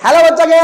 Hello बच्चा के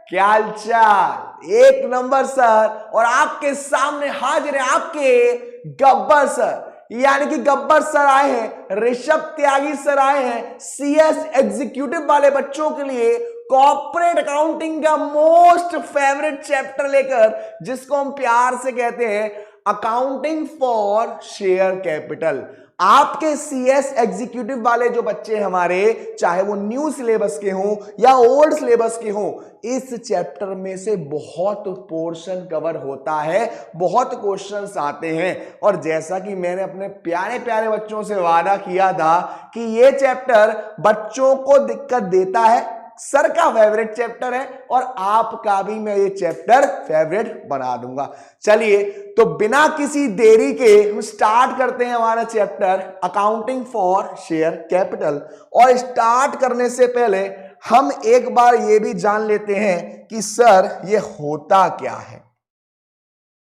क्या हाल चाल। एक नंबर सर। और आपके सामने हाजिर है आपके गब्बर सर। यानी कि गब्बर सर आए हैं, ऋषभ त्यागी सर आए हैं सीएस एग्जीक्यूटिव वाले बच्चों के लिए कॉर्पोरेट अकाउंटिंग का मोस्ट फेवरेट चैप्टर लेकर, जिसको हम प्यार से कहते हैं अकाउंटिंग फॉर शेयर कैपिटल। आपके सीएस एग्जीक्यूटिव वाले जो बच्चे हमारे, चाहे वो न्यू सिलेबस के हों या ओल्ड सिलेबस के हों, इस चैप्टर में से बहुत पोर्शन कवर होता है, बहुत क्वेश्चंस आते हैं। और जैसा कि मैंने अपने प्यारे प्यारे बच्चों से वादा किया था कि ये चैप्टर बच्चों को दिक्कत देता है, सर का फेवरेट चैप्टर है और आपका भी मैं ये चैप्टर फेवरेट बना दूंगा। चलिए तो बिना किसी देरी के हम स्टार्ट करते हैं हमारा chapter accounting for share capital. और स्टार्ट करने से पहले हम एक बार ये भी जान लेते हैं कि सर ये होता क्या है,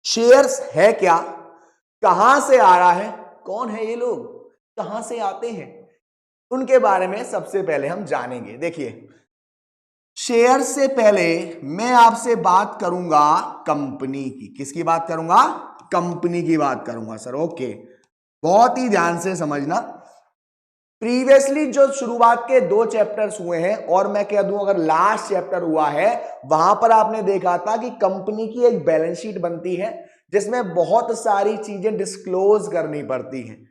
शेयर्स है क्या, कहां से आ रहा है, कौन है ये लोग, कहां से आते हैं, उनके बारे में सबसे पहले हम जानेंगे। देखिए, शेयर से पहले मैं आपसे बात करूंगा कंपनी की। किसकी बात करूंगा? कंपनी की बात करूंगा सर। ओके, बहुत ही ध्यान से समझना। प्रीवियसली जो शुरुआत के 2 चैप्टर्स हुए हैं, और मैं कह दूं अगर लास्ट चैप्टर हुआ है, वहां पर आपने देखा था कि कंपनी की एक बैलेंस शीट बनती है जिसमें बहुत सारी चीजें डिस्क्लोज करनी पड़ती हैं।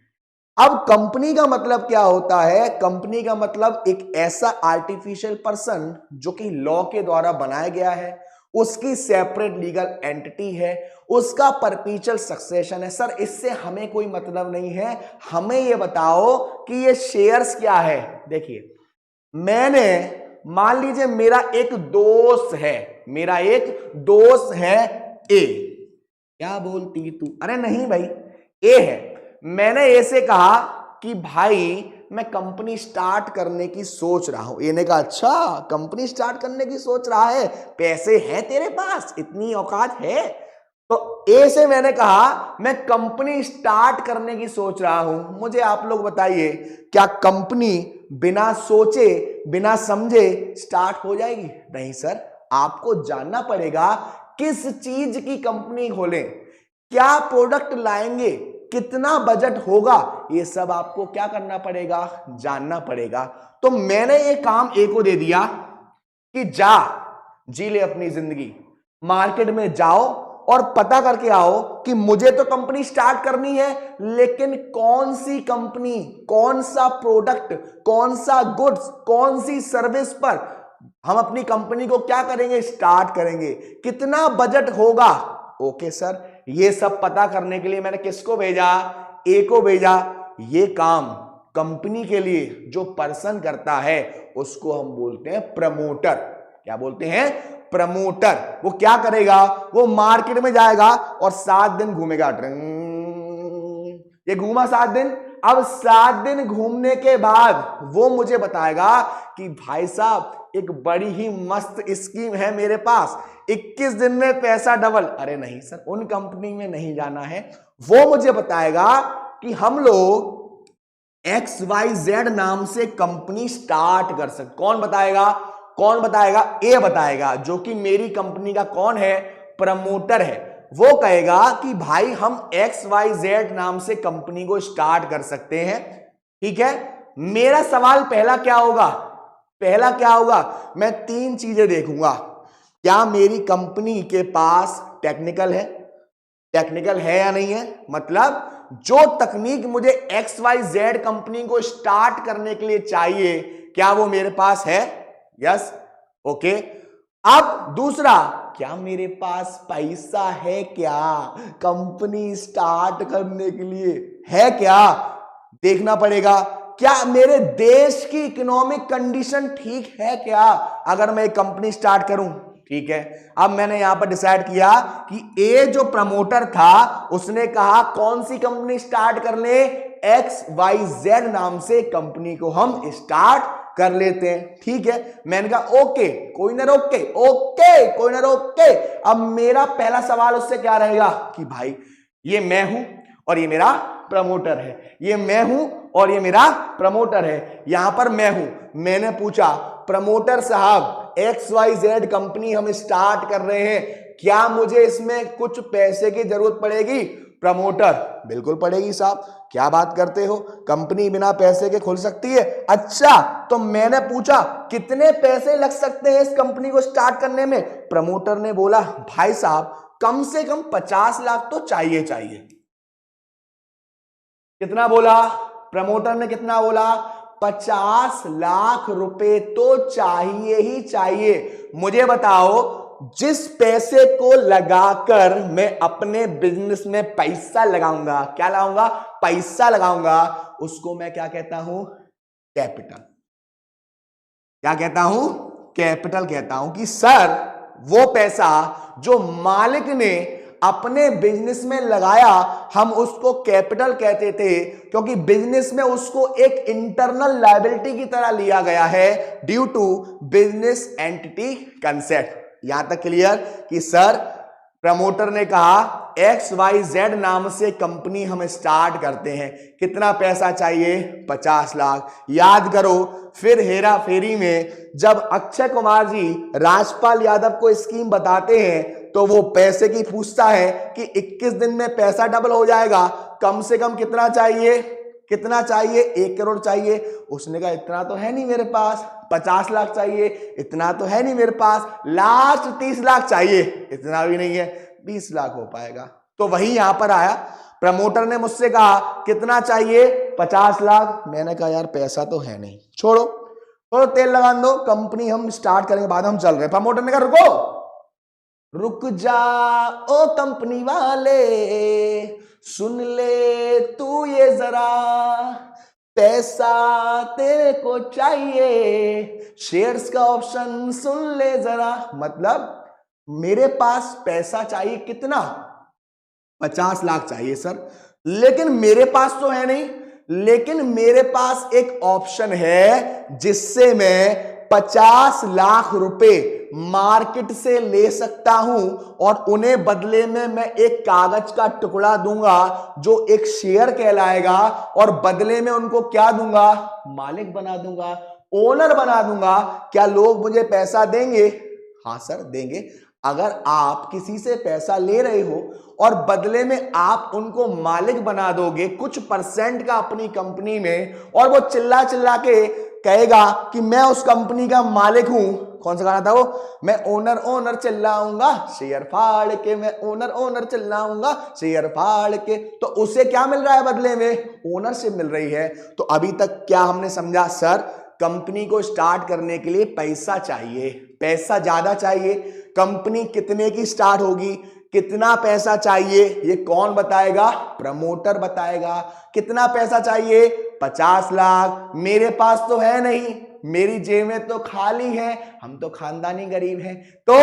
अब कंपनी का मतलब क्या होता है? कंपनी का मतलब एक ऐसा आर्टिफिशियल पर्सन जो कि लॉ के द्वारा बनाया गया है, उसकी सेपरेट लीगल एंटिटी है, उसका परपीचुअल सक्सेशन है। सर इससे हमें कोई मतलब नहीं है, हमें यह बताओ कि ये शेयर्स क्या है। देखिए, मैंने मान लीजिए मेरा एक दोस्त है ए। क्या बोलती तू? अरे नहीं भाई, ए है। मैंने ए से कहा कि भाई मैं कंपनी स्टार्ट करने की सोच रहा हूं। ए ने कहा अच्छा कंपनी स्टार्ट करने की सोच रहा है, पैसे हैं तेरे पास, इतनी औकात है? तो ए से मैंने कहा मैं कंपनी स्टार्ट करने की सोच रहा हूं। मुझे आप लोग बताइए, क्या कंपनी बिना सोचे बिना समझे स्टार्ट हो जाएगी? नहीं सर, आपको जानना पड़ेगा किस चीज की कंपनी खोलें, क्या प्रोडक्ट लाएंगे, कितना बजट होगा, ये सब आपको क्या करना पड़ेगा? जानना पड़ेगा। तो मैंने ये काम ए को दे दिया कि जा जी ले अपनी जिंदगी, मार्केट में जाओ और पता करके आओ कि मुझे तो कंपनी स्टार्ट करनी है, लेकिन कौन सी कंपनी, कौन सा प्रोडक्ट, कौन सा गुड्स, कौन सी सर्विस पर हम अपनी कंपनी को क्या करेंगे? स्टार्ट करेंगे, कितना बजट होगा। ओके सर, ये सब पता करने के लिए मैंने किसको भेजा? ए को भेजा। ये काम कंपनी के लिए जो पर्सन करता है उसको हम बोलते हैं प्रमोटर। क्या बोलते हैं? प्रमोटर। वो क्या करेगा? वो मार्केट में जाएगा और 7 दिन घूमेगा। ये घूमा 7 दिन। अब 7 दिन घूमने के बाद वो मुझे बताएगा कि भाई साहब एक बड़ी ही मस्त स्कीम है मेरे पास, 21 दिन में पैसा डबल। अरे नहीं सर, उन कंपनी में नहीं जाना है। वो मुझे बताएगा कि हम लोग XYZ नाम से कंपनी स्टार्ट कर सकते। कौन बताएगा? कौन बताएगा? ए बताएगा, जो कि मेरी कंपनी का कौन है? प्रमोटर है। वो कहेगा कि भाई हम XYZ नाम से कंपनी को स्टार्ट कर सकते हैं। ठीक है, मेरा सवाल पहला क्या होगा? पहला क्या होगा? मैं 3 चीजें देखूंगा। क्या मेरी कंपनी के पास टेक्निकल है? टेक्निकल है या नहीं है? मतलब जो तकनीक मुझे XYZ कंपनी को स्टार्ट करने के लिए चाहिए, क्या वो मेरे पास है? Yes, okay. अब दूसरा, क्या मेरे पास पैसा है? क्या कंपनी स्टार्ट करने के लिए है? क्या देखना पड़ेगा। क्या मेरे देश की इकोनॉमिक कंडीशन ठीक है? क्या अगर मैं एक कंपनी स्टार्ट करूं? ठीक है, अब मैंने यहां पर डिसाइड किया कि ए जो प्रमोटर था उसने कहा कौन सी कंपनी स्टार्ट कर ले? XYZ नाम से कंपनी को हम स्टार्ट कर लेते हैं। ठीक है, मैंने कहा ओके, कोई ना रोके, ओके कोई ना रोके। अब मेरा पहला सवाल उससे क्या रहेगा कि भाई ये मैं हूं और ये मेरा प्रमोटर है, ये मैं हूं और ये मेरा प्रमोटर है। यहां पर मैं हूं, मैंने पूछा प्रमोटर साहब XYZ कंपनी हम स्टार्ट कर रहे हैं, क्या मुझे इसमें कुछ पैसे की जरूरत पड़ेगी? प्रमोटर बिल्कुल पड़ेगी साहब, क्या बात करते हो, कंपनी बिना पैसे के खुल सकती है? अच्छा, तो मैंने पूछा कितने पैसे लग सकते हैं इस कंपनी को स्टार्ट करने में? प्रमोटर ने बोला भाई साहब कम से कम 50 लाख तो चाहिए चाहिए। कितना बोला प्रमोटर ने? कितना बोला? 50 लाख रुपए तो चाहिए ही चाहिए। मुझे बताओ, जिस पैसे को लगाकर मैं अपने बिजनेस में पैसा लगाऊंगा, क्या लगाऊंगा? पैसा लगाऊंगा, उसको मैं क्या कहता हूं? कैपिटल। क्या कहता हूं? कैपिटल कहता हूं। कि सर वो पैसा जो मालिक ने अपने बिजनेस में लगाया, हम उसको कैपिटल कहते थे, क्योंकि बिजनेस में उसको एक इंटरनल लायबिलिटी की तरह लिया गया है due to business entity concept. यहां तक क्लियर? कि सर प्रमोटर ने कहा XYZ नाम से कंपनी हम स्टार्ट करते हैं, कितना पैसा चाहिए? 50 लाख। याद करो, फिर हेरा फेरी में जब अक्षय कुमार जी राजपाल यादव को स्कीम बताते हैं तो वो पैसे की पूछता है कि 21 दिन में पैसा डबल हो जाएगा, कम से कम कितना चाहिए? कितना चाहिए? 1 करोड़ चाहिए। उसने कहा इतना तो है नहीं मेरे पास। 50 लाख चाहिए, इतना तो है नहीं मेरे पास। लास्ट 30 लाख चाहिए, इतना भी नहीं है, 20 लाख हो पाएगा। तो वही यहां पर आया, प्रमोटर ने मुझसे कहा कितना चाहिए? 50 लाख। मैंने कहा यार पैसा तो है नहीं, छोड़ो थोड़ा तेल लगा दो, कंपनी हम स्टार्ट करेंगे, बाद हम चल रहे हैं। प्रमोटर ने कहा रुको, रुक जाओ कंपनी वाले, सुन ले तू ये जरा, पैसा तेरे को चाहिए, शेयर्स का ऑप्शन सुन ले जरा। मतलब मेरे पास पैसा चाहिए कितना? 50 लाख चाहिए सर, लेकिन मेरे पास तो है नहीं, लेकिन मेरे पास एक ऑप्शन है जिससे मैं 50 लाख रुपए मार्केट से ले सकता हूं और उन्हें बदले में मैं एक कागज का टुकड़ा दूंगा जो एक शेयर कहलाएगा, और बदले में उनको क्या दूंगा? मालिक बना दूंगा, ओनर बना दूंगा। क्या लोग मुझे पैसा देंगे? हाँ सर देंगे। अगर आप किसी से पैसा ले रहे हो और बदले में आप उनको मालिक बना दोगे कुछ परसेंट का अपनी कंपनी में, और वो चिल्ला चिल्ला के कहेगा कि मैं उस कंपनी का मालिक हूं, कौन सा गाना था वो? मैं ओनर ओनर चिल्लाऊंगा, शेयर फाड़ के, मैं ओनर ओनर चिल्लाऊंगा, शेयर फाड़ के, तो उसे क्या मिल रहा है बदले में? ओनरशिप मिल रही है। तो अभी तक क्या हमने समझा? सर कंपनी को स्टार्ट करने के लिए पैसा चाहिए, पैसा ज्यादा चाहिए। कंपनी कितने की स्टार्ट होगी, कितना पैसा चाहिए, ये कौन बताएगा? प्रमोटर बताएगा। कितना पैसा चाहिए? 50 लाख। मेरे पास तो है नहीं, मेरी जेब में तो खाली है, हम तो खानदानी गरीब हैं। तो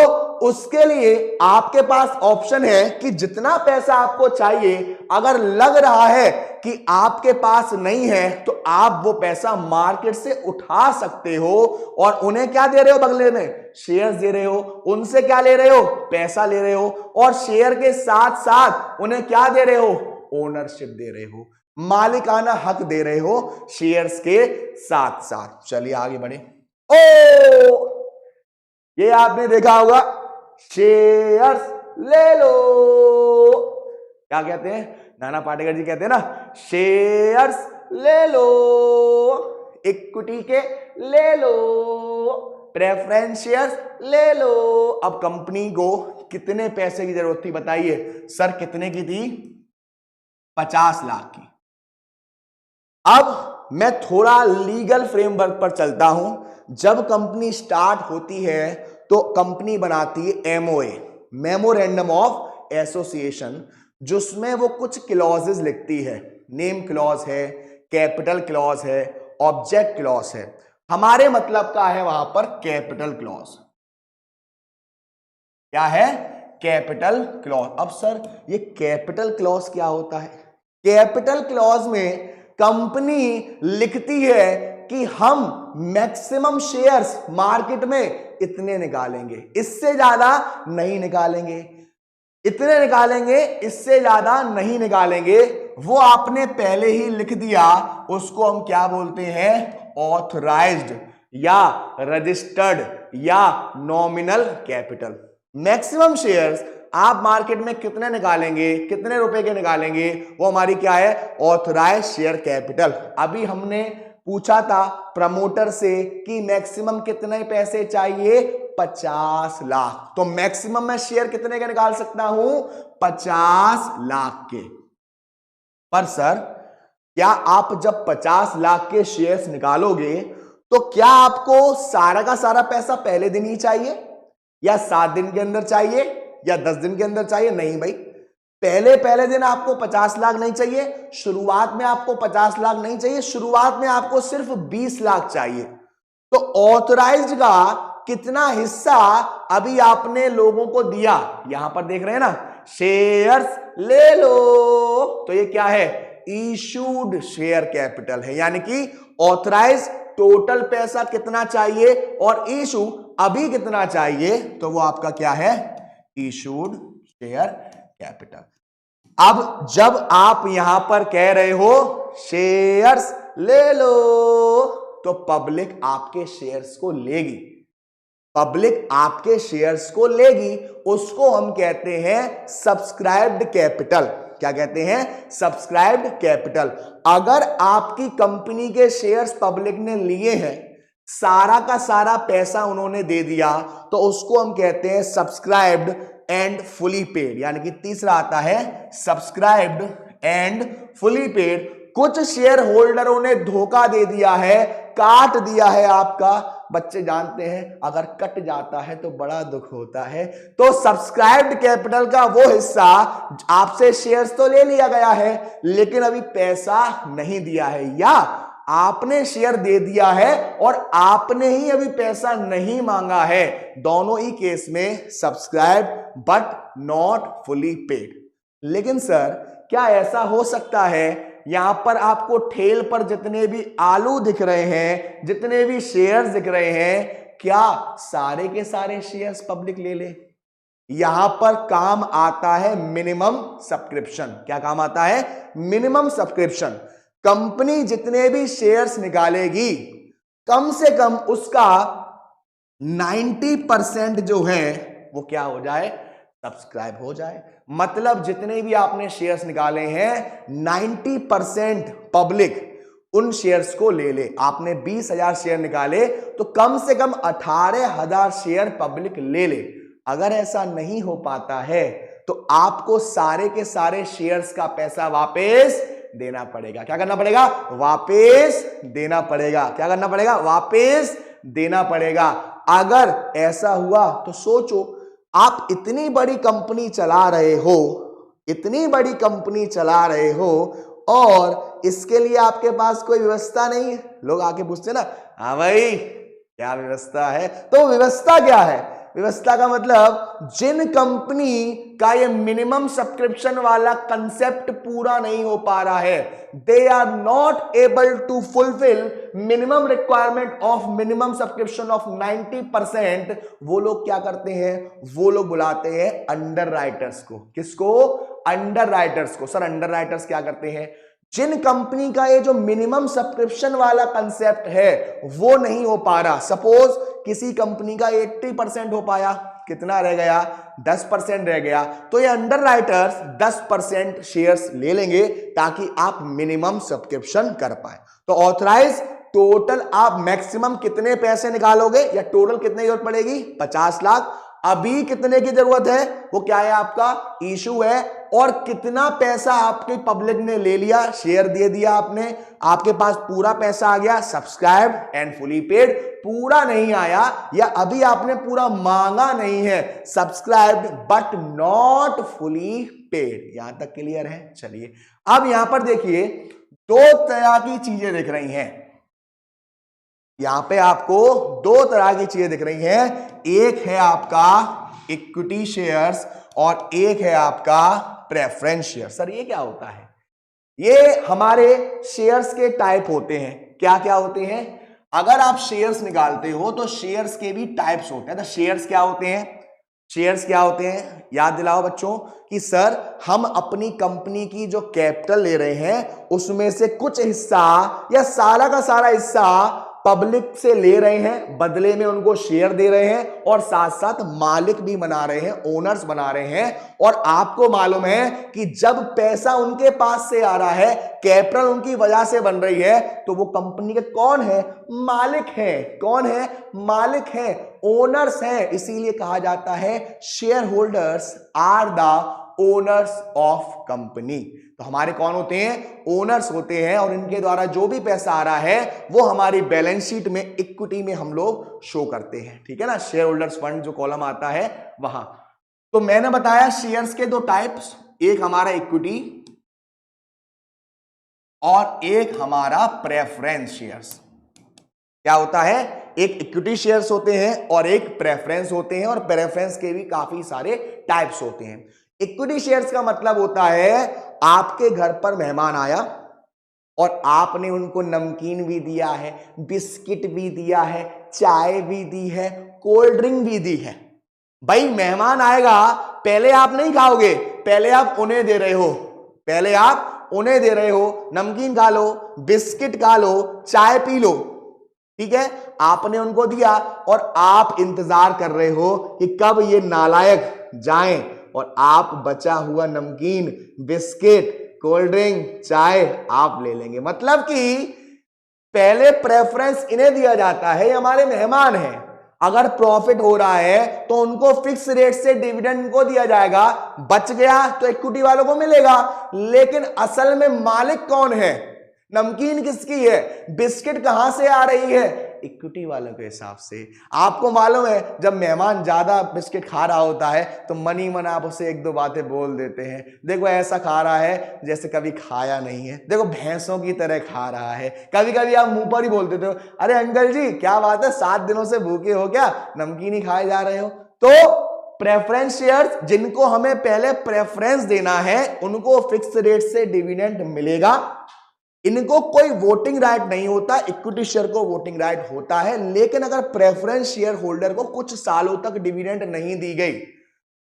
उसके लिए आपके पास ऑप्शन है कि जितना पैसा आपको चाहिए, अगर लग रहा है कि आपके पास नहीं है तो आप वो पैसा मार्केट से उठा सकते हो और उन्हें क्या दे रहे हो? बदले में शेयर्स दे रहे हो। उनसे क्या ले रहे हो? पैसा ले रहे हो, और शेयर के साथ साथ उन्हें क्या दे रहे हो? ओनरशिप दे रहे हो, मालिकाना हक दे रहे हो शेयर्स के साथ साथ। चलिए आगे बढ़े। ओ ये आपने देखा होगा, शेयर्स ले लो, क्या कहते हैं? नाना पाटेकर जी कहते हैं ना, शेयर्स ले लो, इक्विटी के ले लो, प्रेफरेंस शेयर्स ले लो। अब कंपनी को कितने पैसे की जरूरत थी बताइए? सर कितने की थी? 50 लाख की। अब मैं थोड़ा लीगल फ्रेमवर्क पर चलता हूं। जब कंपनी स्टार्ट होती है तो कंपनी बनाती है एमओए, मेमोरेंडम ऑफ एसोसिएशन, जिसमें वो कुछ क्लॉजेस लिखती है। नेम क्लॉज है, कैपिटल क्लॉज है, ऑब्जेक्ट क्लॉज है। हमारे मतलब का है वहां पर कैपिटल क्लॉज। क्या है? Capital clause. अब सर ये कैपिटल क्लॉज क्या होता है? कैपिटल क्लॉज में कंपनी लिखती है कि हम मैक्सिमम शेयर्स मार्केट में इतने निकालेंगे, इससे ज्यादा नहीं निकालेंगे, इतने निकालेंगे, इससे ज्यादा नहीं निकालेंगे। वो आपने पहले ही लिख दिया, उसको हम क्या बोलते हैं, ऑथराइज्ड या रजिस्टर्ड या नॉमिनल कैपिटल। मैक्सिमम शेयर्स आप मार्केट में कितने निकालेंगे, कितने रुपए के निकालेंगे, वो हमारी क्या है, ऑथराइज्ड शेयर कैपिटल। अभी हमने पूछा था प्रमोटर से कि मैक्सिमम कितने पैसे चाहिए, 50 लाख। तो मैक्सिमम मैं शेयर कितने के निकाल सकता हूं, 50 लाख के। पर सर क्या आप जब 50 लाख के शेयर्स निकालोगे तो क्या आपको सारा का सारा पैसा पहले दिन ही चाहिए, या 7 दिन के अंदर चाहिए, या 10 दिन के अंदर चाहिए? नहीं भाई, पहले दिन आपको 50 लाख नहीं चाहिए, शुरुआत में आपको 50 लाख नहीं चाहिए, शुरुआत में आपको सिर्फ 20 लाख चाहिए। तो ऑथराइज्ड का कितना हिस्सा अभी आपने लोगों को दिया, यहां पर देख रहे हैं ना, शेयर्स ले लो, तो ये क्या है, इशूड शेयर कैपिटल है। यानी कि ऑथराइज टोटल पैसा कितना चाहिए और इशू अभी कितना चाहिए, तो वो आपका क्या है, इशूड शेयर कैपिटल। अब जब आप यहां पर कह रहे हो शेयर्स ले लो, तो पब्लिक आपके शेयर्स को लेगी, पब्लिक आपके शेयर्स को लेगी, उसको हम कहते हैं सब्सक्राइब्ड कैपिटल। क्या कहते हैं, सब्सक्राइब्ड कैपिटल। अगर आपकी कंपनी के शेयर्स पब्लिक ने लिए हैं, सारा का सारा पैसा उन्होंने दे दिया, तो उसको हम कहते हैं सब्सक्राइब्ड एंड फुली पेड। यानी कि तीसरा आता है सब्सक्राइब्ड एंड फुली पेड। कुछ शेयर होल्डरों ने धोखा दे दिया है, काट दिया है आपका, बच्चे जानते हैं अगर कट जाता है तो बड़ा दुख होता है। तो सब्सक्राइब्ड कैपिटल का वो हिस्सा, आपसे शेयर्स तो ले लिया गया है लेकिन अभी पैसा नहीं दिया है, या आपने शेयर दे दिया है और आपने ही अभी पैसा नहीं मांगा है, दोनों ही केस में subscribe but not fully paid. लेकिन सर क्या ऐसा हो सकता है यहां पर आपको ठेल पर जितने भी आलू दिख रहे हैं, जितने भी शेयर्स दिख रहे हैं, क्या सारे के सारे शेयर्स पब्लिक ले ले? यहां पर काम आता है मिनिमम सब्सक्रिप्शन। क्या काम आता है, मिनिमम सब्सक्रिप्शन। कंपनी जितने भी शेयर्स निकालेगी, कम से कम उसका 90% जो है वो क्या हो जाए, सब्सक्राइब हो जाए। मतलब जितने भी आपने शेयर्स निकाले हैं, 90% पब्लिक उन शेयर्स को ले ले। आपने 20,000 शेयर निकाले तो कम से कम 18,000 शेयर पब्लिक ले ले। अगर ऐसा नहीं हो पाता है तो आपको सारे के सारे शेयर्स का पैसा वापस देना पड़ेगा। क्या करना पड़ेगा, वापस देना पड़ेगा। क्या करना पड़ेगा, वापस देना पड़ेगा। अगर ऐसा हुआ तो सोचो, आप इतनी बड़ी कंपनी चला रहे हो, इतनी बड़ी कंपनी चला रहे हो और इसके लिए आपके पास कोई व्यवस्था नहीं है। लोग आके पूछते ना, हाँ भाई क्या व्यवस्था है? तो व्यवस्था क्या है, व्यवस्था का मतलब जिन कंपनी का ये मिनिमम सब्सक्रिप्शन वाला कंसेप्ट पूरा नहीं हो पा रहा है, they are not able to fulfil minimum requirement of minimum subscription of 90%, वो लोग क्या करते हैं, वो लोग बुलाते हैं अंडर राइटर्स को। किसको, अंडर राइटर्स को। सर अंडर राइटर्स क्या करते हैं, जिन कंपनी का ये जो मिनिमम सब्सक्रिप्शन वाला कंसेप्ट है वो नहीं हो पा रहा, सपोज किसी कंपनी का 80% हो पाया, कितना रह गया, 10% रह गया, तो ये अंडर राइटर्स 10% शेयर्स ले लेंगे ताकि आप मिनिमम सब्सक्रिप्शन कर पाए। तो ऑथराइज टोटल आप मैक्सिमम कितने पैसे निकालोगे, या टोटल कितने जरूरत पड़ेगी, 50 लाख। अभी कितने की जरूरत है, वो क्या है, आपका इशू है। और कितना पैसा आपके पब्लिक ने ले लिया, शेयर दे दिया आपने, आपके पास पूरा पैसा आ गया, सब्सक्राइब एंड फुली पेड। पूरा नहीं आया या अभी आपने पूरा मांगा नहीं है, subscribed but not fully paid. यहां तक क्लियर है? चलिए अब यहां पर देखिए, दो तरह की चीजें दिख रही हैं। यहां पे आपको दो तरह की चीजें दिख रही हैं, एक है आपका इक्विटी शेयर्स और एक है आपका प्रेफरेंस शेयर। सर ये क्या होता है? ये हमारे शेयर्स के टाइप होते हैं। क्या क्या होते हैं? अगर आप शेयर्स निकालते हो तो शेयर्स के भी टाइप्स होते हैं। तो शेयर्स क्या होते हैं? शेयर्स क्या होते हैं, याद दिलाओ बच्चों कि सर हम अपनी कंपनी की जो कैपिटल ले रहे हैं उसमें से कुछ हिस्सा या सारा का सारा हिस्सा पब्लिक से ले रहे हैं, बदले में उनको शेयर दे रहे हैं और साथ साथ मालिक भी बना रहे हैं, ओनर्स बना रहे हैं। और आपको मालूम है कि जब पैसा उनके पास से आ रहा है, कैपिटल उनकी वजह से बन रही है, तो वो कंपनी के कौन है, मालिक है। कौन है, मालिक है, ओनर्स हैं। इसीलिए कहा जाता है shareholders are the owners of company. तो हमारे कौन होते हैं, ओनर्स होते हैं, और इनके द्वारा जो भी पैसा आ रहा है वो हमारी बैलेंस शीट में इक्विटी में हम लोग शो करते हैं। ठीक है ना, शेयर होल्डर्स फंड जो कॉलम आता है वहां। तो मैंने बताया शेयर्स के दो टाइप्स, एक हमारा इक्विटी और एक हमारा प्रेफरेंस शेयर्स। क्या होता है, एक इक्विटी शेयर्स होते हैं और एक प्रेफरेंस होते हैं, और प्रेफरेंस के भी काफी सारे टाइप्स होते हैं। इक्विटी शेयर्स का मतलब होता है आपके घर पर मेहमान आया और आपने उनको नमकीन भी दिया है, बिस्किट भी दिया है, चाय भी दी है, कोल्ड ड्रिंक भी दी है। भाई मेहमान आएगा, पहले आप नहीं खाओगे, पहले आप उन्हें दे रहे हो, पहले आप उन्हें दे रहे हो, नमकीन खा लो, बिस्किट खा लो, चाय पी लो। ठीक है, आपने उनको दिया और आप इंतजार कर रहे हो कि कब ये नालायक जाएं और आप बचा हुआ नमकीन, बिस्किट, कोल्ड ड्रिंक, चाय आप ले लेंगे। मतलब कि पहले प्रेफरेंस इन्हें दिया जाता है, हमारे मेहमान हैं। अगर प्रॉफिट हो रहा है तो उनको फिक्स रेट से डिविडेंड को दिया जाएगा, बच गया तो इक्विटी वालों को मिलेगा। लेकिन असल में मालिक कौन है, नमकीन किसकी है, बिस्किट कहां से आ रही है, इक्विटी वालों के हिसाब से। आपको मालूम है जब मेहमान ज्यादा बिस्किट खा रहा होता है तो मनी मन आप उसे एक दो बातें बोल देते हैं, देखो ऐसा खा रहा है जैसे कभी खाया नहीं है, देखो भैंसों की तरह खा रहा है। कभी कभी आप मुंह पर ही बोल देते हो, अरे अंकल जी क्या बात है, 7 दिनों से भूखे हो क्या, नमकीन ही खाए जा रहे हो। तो प्रेफरेंस शेयर्स जिनको हमें पहले प्रेफरेंस देना है उनको फिक्स रेट से डिविडेंड मिलेगा, इनको कोई वोटिंग राइट नहीं होता, इक्विटी शेयर को वोटिंग राइट होता है। लेकिन अगर प्रेफरेंस शेयर होल्डर को कुछ सालों तक डिविडेंड नहीं दी गई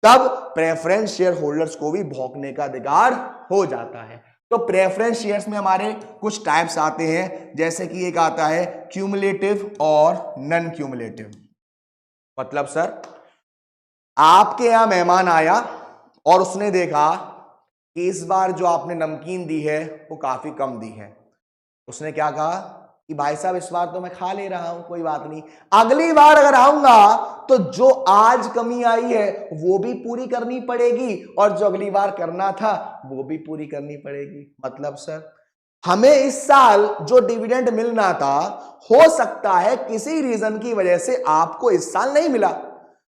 तब प्रेफरेंस शेयर होल्डर्स को भी भौंकने का अधिकार हो जाता है। तो प्रेफरेंस शेयर्स में हमारे कुछ टाइप्स आते हैं, जैसे कि एक आता है क्यूमुलेटिव और नॉन क्यूमुलेटिव। मतलब सर आपके यहां मेहमान आया और उसने देखा कि इस बार जो आपने नमकीन दी है वो काफी कम दी है। उसने क्या कहा कि भाई साहब इस बार तो मैं खा ले रहा हूं, कोई बात नहीं, अगली बार अगर आऊंगा तो जो आज कमी आई है वो भी पूरी करनी पड़ेगी और जो अगली बार करना था वो भी पूरी करनी पड़ेगी। मतलब सर हमें इस साल जो डिविडेंड मिलना था हो सकता है किसी रीजन की वजह से आपको इस साल नहीं मिला,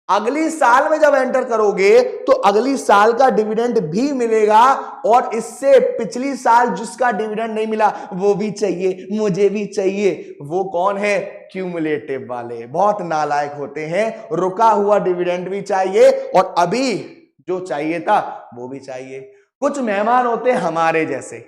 अगली साल में जब एंटर करोगे तो अगली साल का डिविडेंड भी मिलेगा और इससे पिछली साल जिसका डिविडेंड नहीं मिला वो भी चाहिए, मुझे भी चाहिए। वो कौन है, क्यूमुलेटिव वाले। बहुत नालायक होते हैं, रुका हुआ डिविडेंड भी चाहिए और अभी जो चाहिए था वो भी चाहिए। कुछ मेहमान होते हैं हमारे जैसे,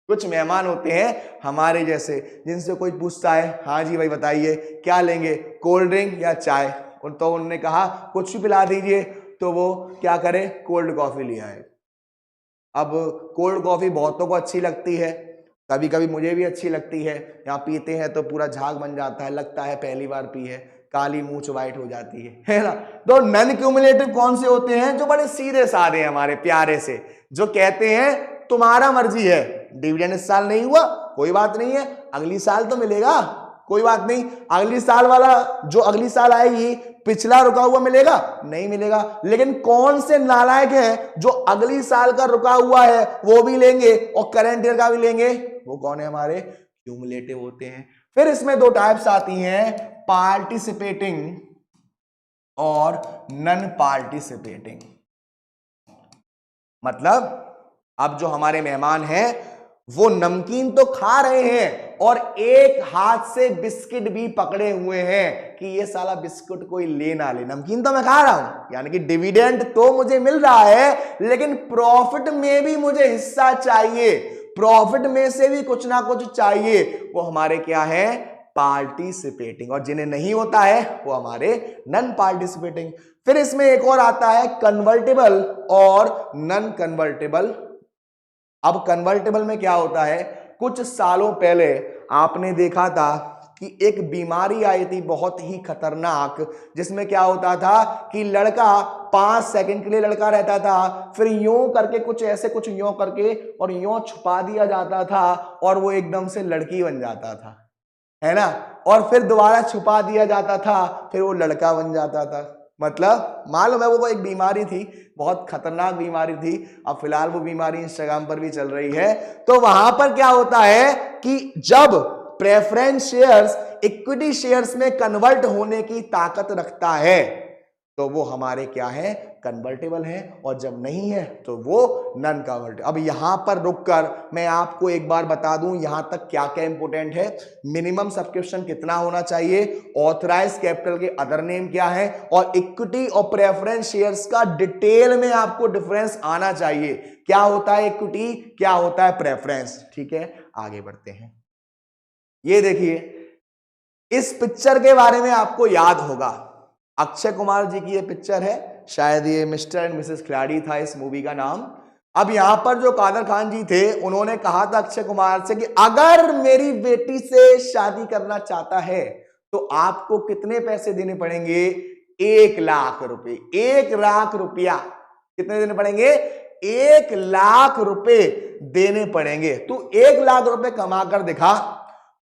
कुछ मेहमान होते हैं हमारे जैसे जिनसे कोई पूछता है हाँ जी भाई बताइए क्या लेंगे, कोल्ड ड्रिंक या चाय, तो उन्होंने कहा कुछ भी पिला दीजिए, तो वो क्या करे, कोल्ड कॉफी ले आए। अब कोल्ड कॉफी बहुतों को अच्छी लगती है, कभी कभी मुझे भी अच्छी लगती है, यहाँ पीते हैं तो पूरा झाग बन जाता है, लगता है पहली बार पी है, काली मूंछ वाइट हो जाती है ना। तो नॉन क्यूमुलेटिव कौन से होते हैं, जो बड़े सीधे साधे हैं, हमारे प्यारे से, जो कहते हैं तुम्हारा मर्जी है, डिविडेंड इस साल नहीं हुआ कोई बात नहीं है, अगली साल तो मिलेगा, कोई बात नहीं, अगली साल वाला जो अगली साल आएगी पिछला रुका हुआ मिलेगा, नहीं मिलेगा। लेकिन कौन से नालायक हैं जो अगली साल का रुका हुआ है वो भी लेंगे और करंट ईयर का भी लेंगे, वो कौन है, हमारे क्यूमुलेटिव होते हैं। फिर इसमें दो टाइप्स आती हैं, पार्टिसिपेटिंग और नॉन पार्टिसिपेटिंग। मतलब अब जो हमारे मेहमान हैं वो नमकीन तो खा रहे हैं और एक हाथ से बिस्किट भी पकड़े हुए हैं कि ये साला बिस्कुट कोई ले ना ले, नमकीन तो मैं खा रहा हूं, यानी कि डिविडेंड तो मुझे मिल रहा है लेकिन प्रॉफिट में भी मुझे हिस्सा चाहिए, प्रॉफिट में से भी कुछ ना कुछ चाहिए। वो हमारे क्या है, पार्टिसिपेटिंग, और जिन्हें नहीं होता है वो हमारे नॉन पार्टिसिपेटिंग। फिर इसमें एक और आता है कन्वर्टेबल और नॉन कन्वर्टेबल। अब कन्वर्टेबल में क्या होता है, कुछ सालों पहले आपने देखा था कि एक बीमारी आई थी बहुत ही खतरनाक, जिसमें क्या होता था कि लड़का 5 सेकंड के लिए लड़का रहता था, फिर यूं करके कुछ ऐसे कुछ यूं करके और यूं छुपा दिया जाता था और वो एकदम से लड़की बन जाता था, है ना, और फिर दोबारा छुपा दिया जाता था, फिर वो लड़का बन जाता था। मतलब मालूम है वो एक बीमारी थी, बहुत खतरनाक बीमारी थी। अब फिलहाल वो बीमारी इंस्टाग्राम पर भी चल रही है। तो वहां पर क्या होता है कि जब प्रेफरेंस शेयर्स इक्विटी शेयर्स में कन्वर्ट होने की ताकत रखता है तो वो हमारे क्या है, कन्वर्टेबल है, और जब नहीं है तो वो नॉन कन्वर्टेबल। अब यहां पर रुककर मैं आपको एक बार बता दूं यहां तक क्या क्या इंपोर्टेंट है। मिनिमम सब्सक्रिप्शन कितना होना चाहिए, ऑथराइज कैपिटल के अदर नेम क्या है, और इक्विटी और प्रेफरेंस शेयर्स का डिटेल में आपको डिफरेंस आना चाहिए, क्या होता है इक्विटी, क्या होता है प्रेफरेंस। ठीक है, आगे बढ़ते हैं। ये देखिए, इस पिक्चर के बारे में आपको याद होगा, अक्षय कुमार जी की ये पिक्चर है, शायद ये मिस्टर एंड मिसेस खिलाड़ी था इस मूवी का नाम। अब यहां पर जो कादर खान जी थे उन्होंने कहा था अक्षय कुमार से कि अगर मेरी बेटी से शादी करना चाहता है तो आपको कितने पैसे देने पड़ेंगे, 1 लाख रुपए। 1 लाख रुपया कितने देने पड़ेंगे, 1 लाख रुपए देने पड़ेंगे। तू 1 लाख रुपए कमा कर दिखा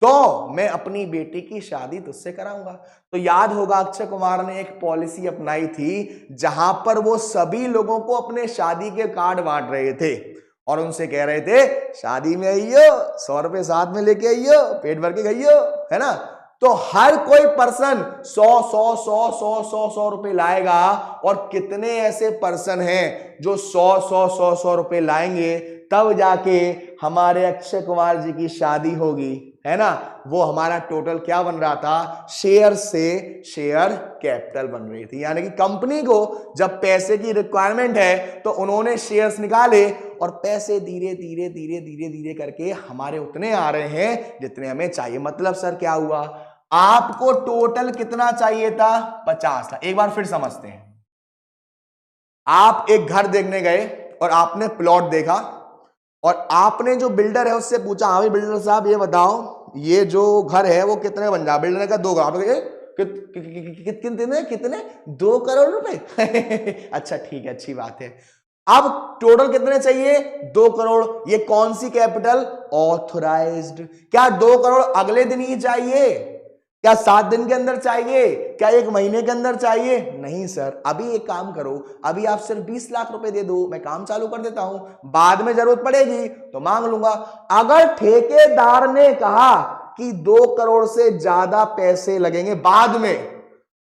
तो मैं अपनी बेटी की शादी तुझसे कराऊंगा। तो याद होगा अक्षय कुमार ने एक पॉलिसी अपनाई थी जहां पर वो सभी लोगों को अपने शादी के कार्ड बांट रहे थे और उनसे कह रहे थे शादी में आइयो, 100 रुपए साथ में लेके आइयो, पेट भर के गइयो, है ना। तो हर कोई पर्सन 100 रुपए लाएगा, और कितने ऐसे पर्सन हैं जो 100 रुपए लाएंगे, तब जाके हमारे अक्षय कुमार जी की शादी होगी, है ना। वो हमारा टोटल क्या बन रहा था, शेयर से शेयर कैपिटल बन रही थी। यानी कि कंपनी को जब पैसे की रिक्वायरमेंट है तो उन्होंने शेयर्स निकाले और पैसे धीरे धीरे धीरे धीरे धीरे करके हमारे उतने आ रहे हैं जितने हमें चाहिए। मतलब सर क्या हुआ, आपको टोटल कितना चाहिए था, 50 था। एक बार फिर समझते हैं, आप एक घर देखने गए और आपने प्लॉट देखा और आपने जो बिल्डर है उससे पूछा, हाँ भाई बिल्डर साहब ये बताओ ये जो घर है वो कितने बन जाए। बिल्डर ने कहा 2 करोड़। कितने 2 करोड़ रुपए अच्छा ठीक है, अच्छी बात है। अब टोटल कितने चाहिए, 2 करोड़। ये कौन सी कैपिटल, ऑथराइज्ड। क्या 2 करोड़ अगले दिन ही चाहिए, क्या 7 दिन के अंदर चाहिए, क्या 1 महीने के अंदर चाहिए? नहीं सर, अभी एक काम करो, अभी आप सिर्फ 20 लाख रुपए दे दो, मैं काम चालू कर देता हूं, बाद में जरूरत पड़ेगी तो मांग लूंगा। अगर ठेकेदार ने कहा कि 2 करोड़ से ज्यादा पैसे लगेंगे बाद में,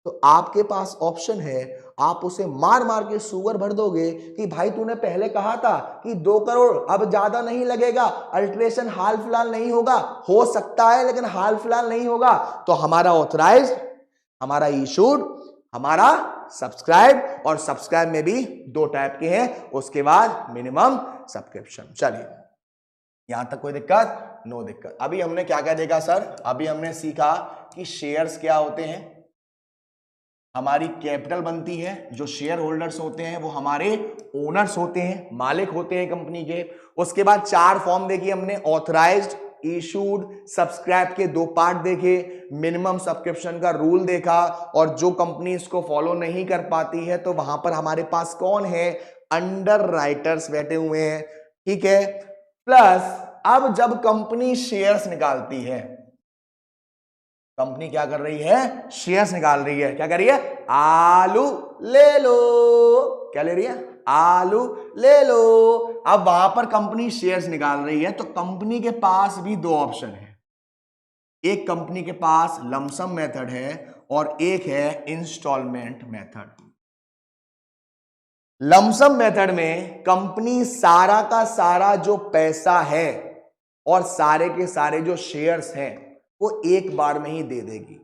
तो आपके पास ऑप्शन है, आप उसे मार मार के सुअर भर दोगे कि भाई तूने पहले कहा था कि 2 करोड़, अब ज्यादा नहीं लगेगा, अल्ट्रेशन हाल फिलहाल नहीं होगा, हो सकता है लेकिन हाल फिलहाल नहीं होगा। तो हमारा ऑथराइज्ड, हमारा इशूड, हमारा सब्सक्राइब, और सब्सक्राइब में भी 2 टाइप के हैं, उसके बाद मिनिमम सब्सक्रिप्शन। चलिए यहां तक कोई दिक्कत, नो दिक्कत। अभी हमने क्या क्या देखा सर, अभी हमने सीखा कि शेयर्स क्या होते हैं, हमारी कैपिटल बनती है, जो शेयर होल्डर्स होते हैं वो हमारे ओनर्स होते हैं, मालिक होते हैं कंपनी के। उसके बाद 4 फॉर्म देखी हमने, ऑथराइज्ड, इशूड, सब्सक्राइब के 2 पार्ट देखे, मिनिमम सब्सक्रिप्शन का रूल देखा, और जो कंपनी इसको फॉलो नहीं कर पाती है तो वहां पर हमारे पास कौन है, अंडर राइटर्स बैठे हुए हैं, ठीक है। प्लस अब जब कंपनी शेयर्स निकालती है, कंपनी क्या कर रही है, शेयर्स निकाल रही है, क्या कर रही है, आलू ले लो, क्या ले रही है, आलू ले लो। अब वहां पर कंपनी शेयर्स निकाल रही है तो कंपनी के पास भी 2 ऑप्शन है, एक कंपनी के पास लमसम मेथड है और एक है इंस्टॉलमेंट मेथड। लमसम मेथड में कंपनी सारा का सारा जो पैसा है और सारे के सारे जो शेयर्स हैं वो एक बार में ही दे देगी,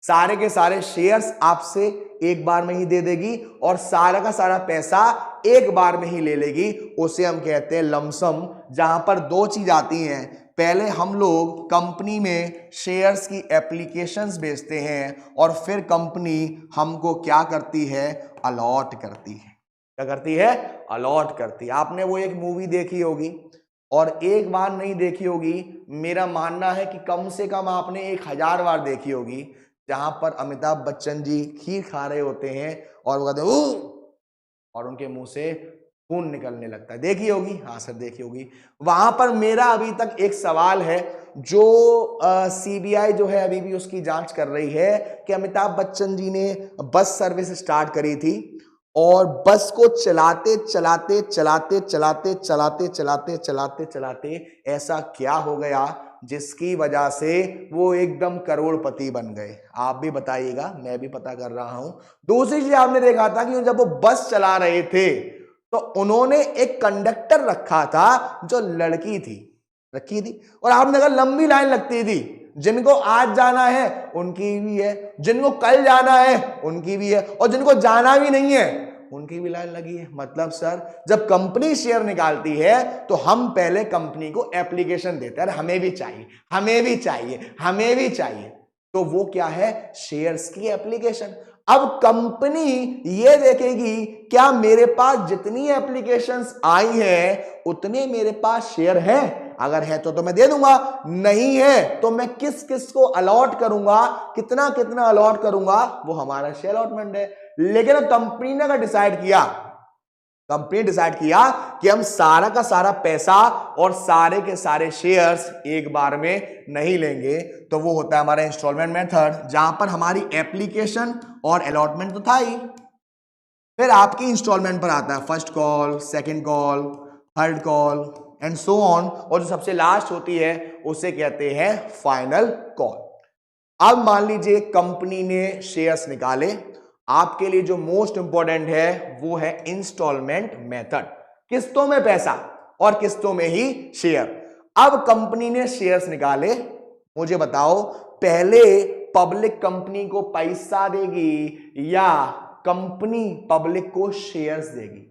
सारे के सारे शेयर्स आपसे एक बार में ही दे देगी और सारा का सारा पैसा एक बार में ही ले लेगी। उसे हम कहते हैं लमसम, जहां पर 2 चीज आती हैं, पहले हम लोग कंपनी में शेयर्स की एप्लीकेशंस भेजते हैं और फिर कंपनी हमको क्या करती है, अलॉट करती है। क्या करती है, अलॉट करती है। आपने वो एक मूवी देखी होगी और एक बार नहीं देखी होगी, मेरा मानना है कि कम से कम आपने 1000 बार देखी होगी, जहां पर अमिताभ बच्चन जी खीर खा रहे होते हैं और वो कहते हैं "ऊ", और उनके मुंह से खून निकलने लगता है। देखी होगी? हाँ सर देखी होगी। वहां पर मेरा अभी तक एक सवाल है, जो सीबीआई जो है अभी भी उसकी जांच कर रही है कि अमिताभ बच्चन जी ने बस सर्विस स्टार्ट करी थी और बस को चलाते चलाते चलाते चलाते चलाते चलाते चलाते चलाते ऐसा क्या हो गया जिसकी वजह से वो एकदम करोड़पति बन गए। आप भी बताइएगा, मैं भी पता कर रहा हूं। दूसरी चीज आपने देखा था कि जब वो बस चला रहे थे तो उन्होंने एक कंडक्टर रखा था जो लड़की थी, रखी थी, और आपने देखा लंबी लाइन लगती थी। जिनको आज जाना है उनकी भी है, जिनको कल जाना है उनकी भी है, और जिनको जाना भी नहीं है उनकी भी लाइन लगी है। मतलब सर जब कंपनी शेयर निकालती है तो हम पहले कंपनी को एप्लीकेशन देते हैं, हमें भी चाहिए, हमें भी चाहिए, हमें भी चाहिए। तो वो क्या है, शेयर्स की एप्लीकेशन। अब कंपनी ये देखेगी क्या मेरे पास जितनी एप्लीकेशंस आई हैं उतने मेरे पास शेयर हैं, अगर है तो मैं दे दूंगा, नहीं है तो मैं किस किस को अलॉट करूंगा, कितना कितना अलॉट करूंगा, वो हमारा शेयर अलॉटमेंट है। लेकिन कंपनी ने अगर डिसाइड किया, कंपनी डिसाइड किया कि हम सारा का सारा पैसा और सारे के सारे शेयर्स एक बार में नहीं लेंगे, तो वो होता है हमारा इंस्टॉलमेंट मेथड, जहां पर हमारी एप्लीकेशन और अलॉटमेंट तो था ही, फिर आपकी इंस्टॉलमेंट पर आता है first call, second call, third call and so on, और जो सबसे लास्ट होती है उसे कहते हैं फाइनल कॉल। अब मान लीजिए कंपनी ने शेयर्स निकाले, आपके लिए जो मोस्ट इंपॉर्टेंट है वो है इंस्टॉलमेंट मेथड, किस्तों में पैसा और किस्तों में ही शेयर। अब कंपनी ने शेयर्स निकाले, मुझे बताओ पहले पब्लिक कंपनी को पैसा देगी या कंपनी पब्लिक को शेयर्स देगी?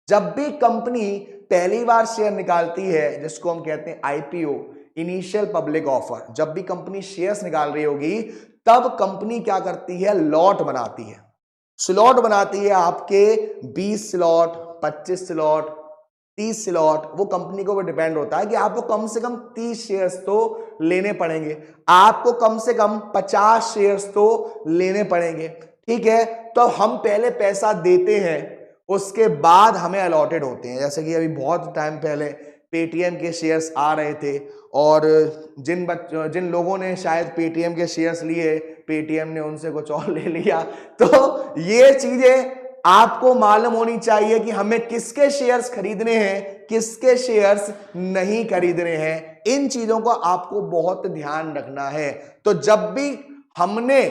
जब भी कंपनी पहली बार शेयर निकालती है, जिसको हम कहते हैं आईपीओ, इनिशियल पब्लिक ऑफर, जब भी कंपनी शेयर्स निकाल रही होगी तब कंपनी क्या करती है, लॉट बनाती है, स्लॉट बनाती है, आपके 20 स्लॉट, 25 स्लॉट, 30 स्लॉट, वो कंपनी को डिपेंड होता है कि आपको कम से कम 30 शेयर्स तो लेने पड़ेंगे, आपको कम से कम 50 शेयर्स तो लेने पड़ेंगे, ठीक है। तो हम पहले पैसा देते हैं, उसके बाद हमें अलॉटेड होते हैं। जैसे कि अभी बहुत टाइम पहले पेटीएम के शेयर्स आ रहे थे और जिन लोगों ने शायद पेटीएम के शेयर्स लिए, पेटीएम ने उनसे कुछ और ले लिया। तो ये चीजें आपको मालूम होनी चाहिए कि हमें किसके शेयर्स खरीदने हैं, किसके शेयर्स नहीं खरीदने हैं। इन चीजों को आपको बहुत ध्यान रखना है। तो जब भी हमने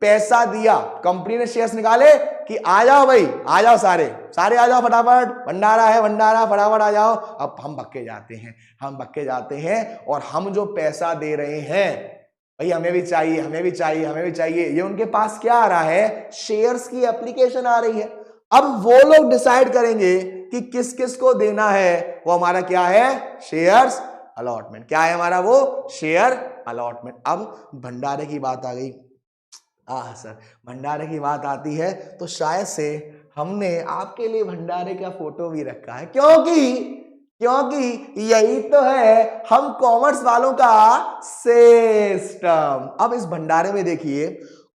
पैसा दिया, कंपनी ने शेयर्स निकाले कि आ जाओ भाई, आ जाओ, सारे सारे आ जाओ फटाफट, भंडारा है भंडारा, फटाफट आ जाओ। अब हम भक्के जाते हैं, हम भक्के जाते हैं और हम जो पैसा दे रहे हैं भाई हमें भी चाहिए, हमें भी चाहिए, हमें भी चाहिए, ये उनके पास क्या आ रहा है, शेयर्स की एप्लीकेशन आ रही है। अब वो लोग डिसाइड करेंगे कि किस किस को देना है, वो हमारा क्या है, शेयर्स अलॉटमेंट। क्या है हमारा वो, शेयर अलॉटमेंट। अब भंडारे की बात आ गई, सर भंडारे की बात आती है तो शायद से हमने आपके लिए भंडारे का फोटो भी रखा है, क्योंकि यही तो है हम कॉमर्स वालों का सिस्टम। अब इस भंडारे में देखिए,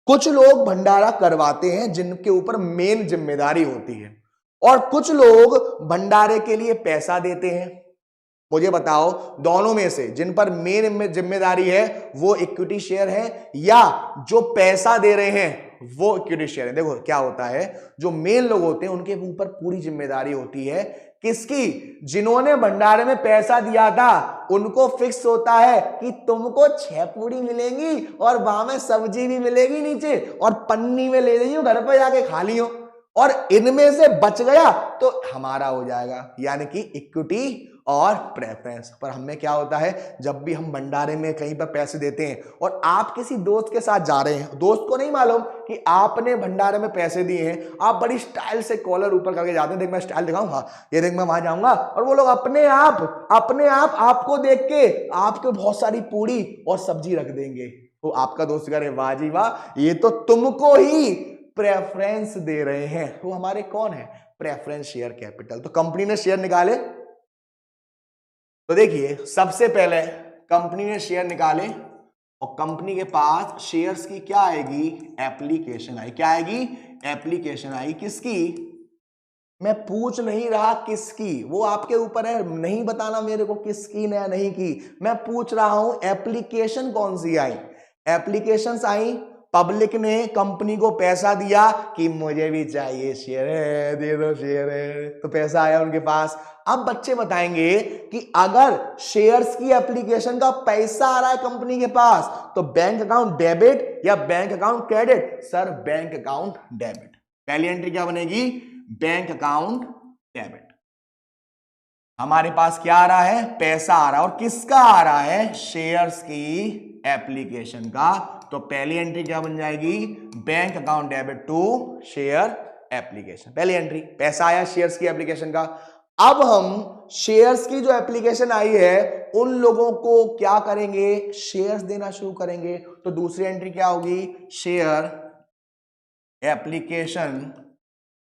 कुछ लोग भंडारा करवाते हैं जिनके ऊपर मेन जिम्मेदारी होती है, और कुछ लोग भंडारे के लिए पैसा देते हैं। मुझे बताओ दोनों में से जिन पर मेन जिम्मेदारी है वो इक्विटी शेयर है या जो पैसा दे रहे हैं वो इक्विटी शेयर है? देखो क्या होता है, जो मेन लोग होते हैं उनके ऊपर पूरी जिम्मेदारी होती है, किसकी, जिन्होंने भंडारे में पैसा दिया था उनको फिक्स होता है कि तुमको 6 पूरी मिलेंगी और वहां में सब्जी भी मिलेगी नीचे, और पन्नी में ले जाइयो घर पर जाके खा लियो। और इनमें से बच गया तो हमारा हो जाएगा, यानी कि इक्विटी और प्रेफरेंस। पर हमें क्या होता है, जब भी हम भंडारे में कहीं पर पैसे देते हैं और आप किसी दोस्त के साथ जा रहे हैं, दोस्त को नहीं मालूम कि आपने भंडारे में पैसे दिए हैं, आप बड़ी स्टाइल से कॉलर ऊपर करके जाते हैं, देख मैं स्टाइल दिखाऊंगा, ये देख मैं वहां जाऊंगा, और वो लोग अपने आप आपको देख के आपको बहुत सारी पूड़ी और सब्जी रख देंगे। तो आपका दोस्त करे वाह जी वाह, ये तो तुमको ही प्रेफरेंस दे रहे हैं। वो हमारे कौन है, प्रेफरेंस शेयर कैपिटल। तो कंपनी ने शेयर निकाले, तो देखिए सबसे पहले कंपनी ने शेयर निकाले और कंपनी के पास शेयर्स की क्या आएगी, एप्लीकेशन आई। क्या आएगी, एप्लीकेशन आई। किसकी, मैं पूछ नहीं रहा किसकी, वो आपके ऊपर है, नहीं बताना मेरे को किसकी या नहीं की, मैं पूछ रहा हूं एप्लीकेशन कौन सी आई। एप्लीकेशंस आई, पब्लिक ने कंपनी को पैसा दिया कि मुझे भी चाहिए शेयर, दे दो शेयर, तो पैसा आया उनके पास। अब बच्चे बताएंगे कि अगर शेयर्स की एप्लीकेशन का पैसा आ रहा है कंपनी के पास, तो बैंक अकाउंट डेबिट या bank account credit. Sir bank account debit. पहली एंट्री क्या बनेगी, बैंक अकाउंट डेबिट। हमारे पास क्या आ रहा है, पैसा आ रहा है, और किसका आ रहा है, शेयर्स की एप्लीकेशन का। तो पहली एंट्री क्या बन जाएगी, bank account debit to share application. पहली एंट्री पैसा आया शेयर्स की एप्लीकेशन का। अब हम शेयर्स की जो एप्लीकेशन आई है उन लोगों को क्या करेंगे, शेयर्स देना शुरू करेंगे। तो दूसरी एंट्री क्या होगी, share application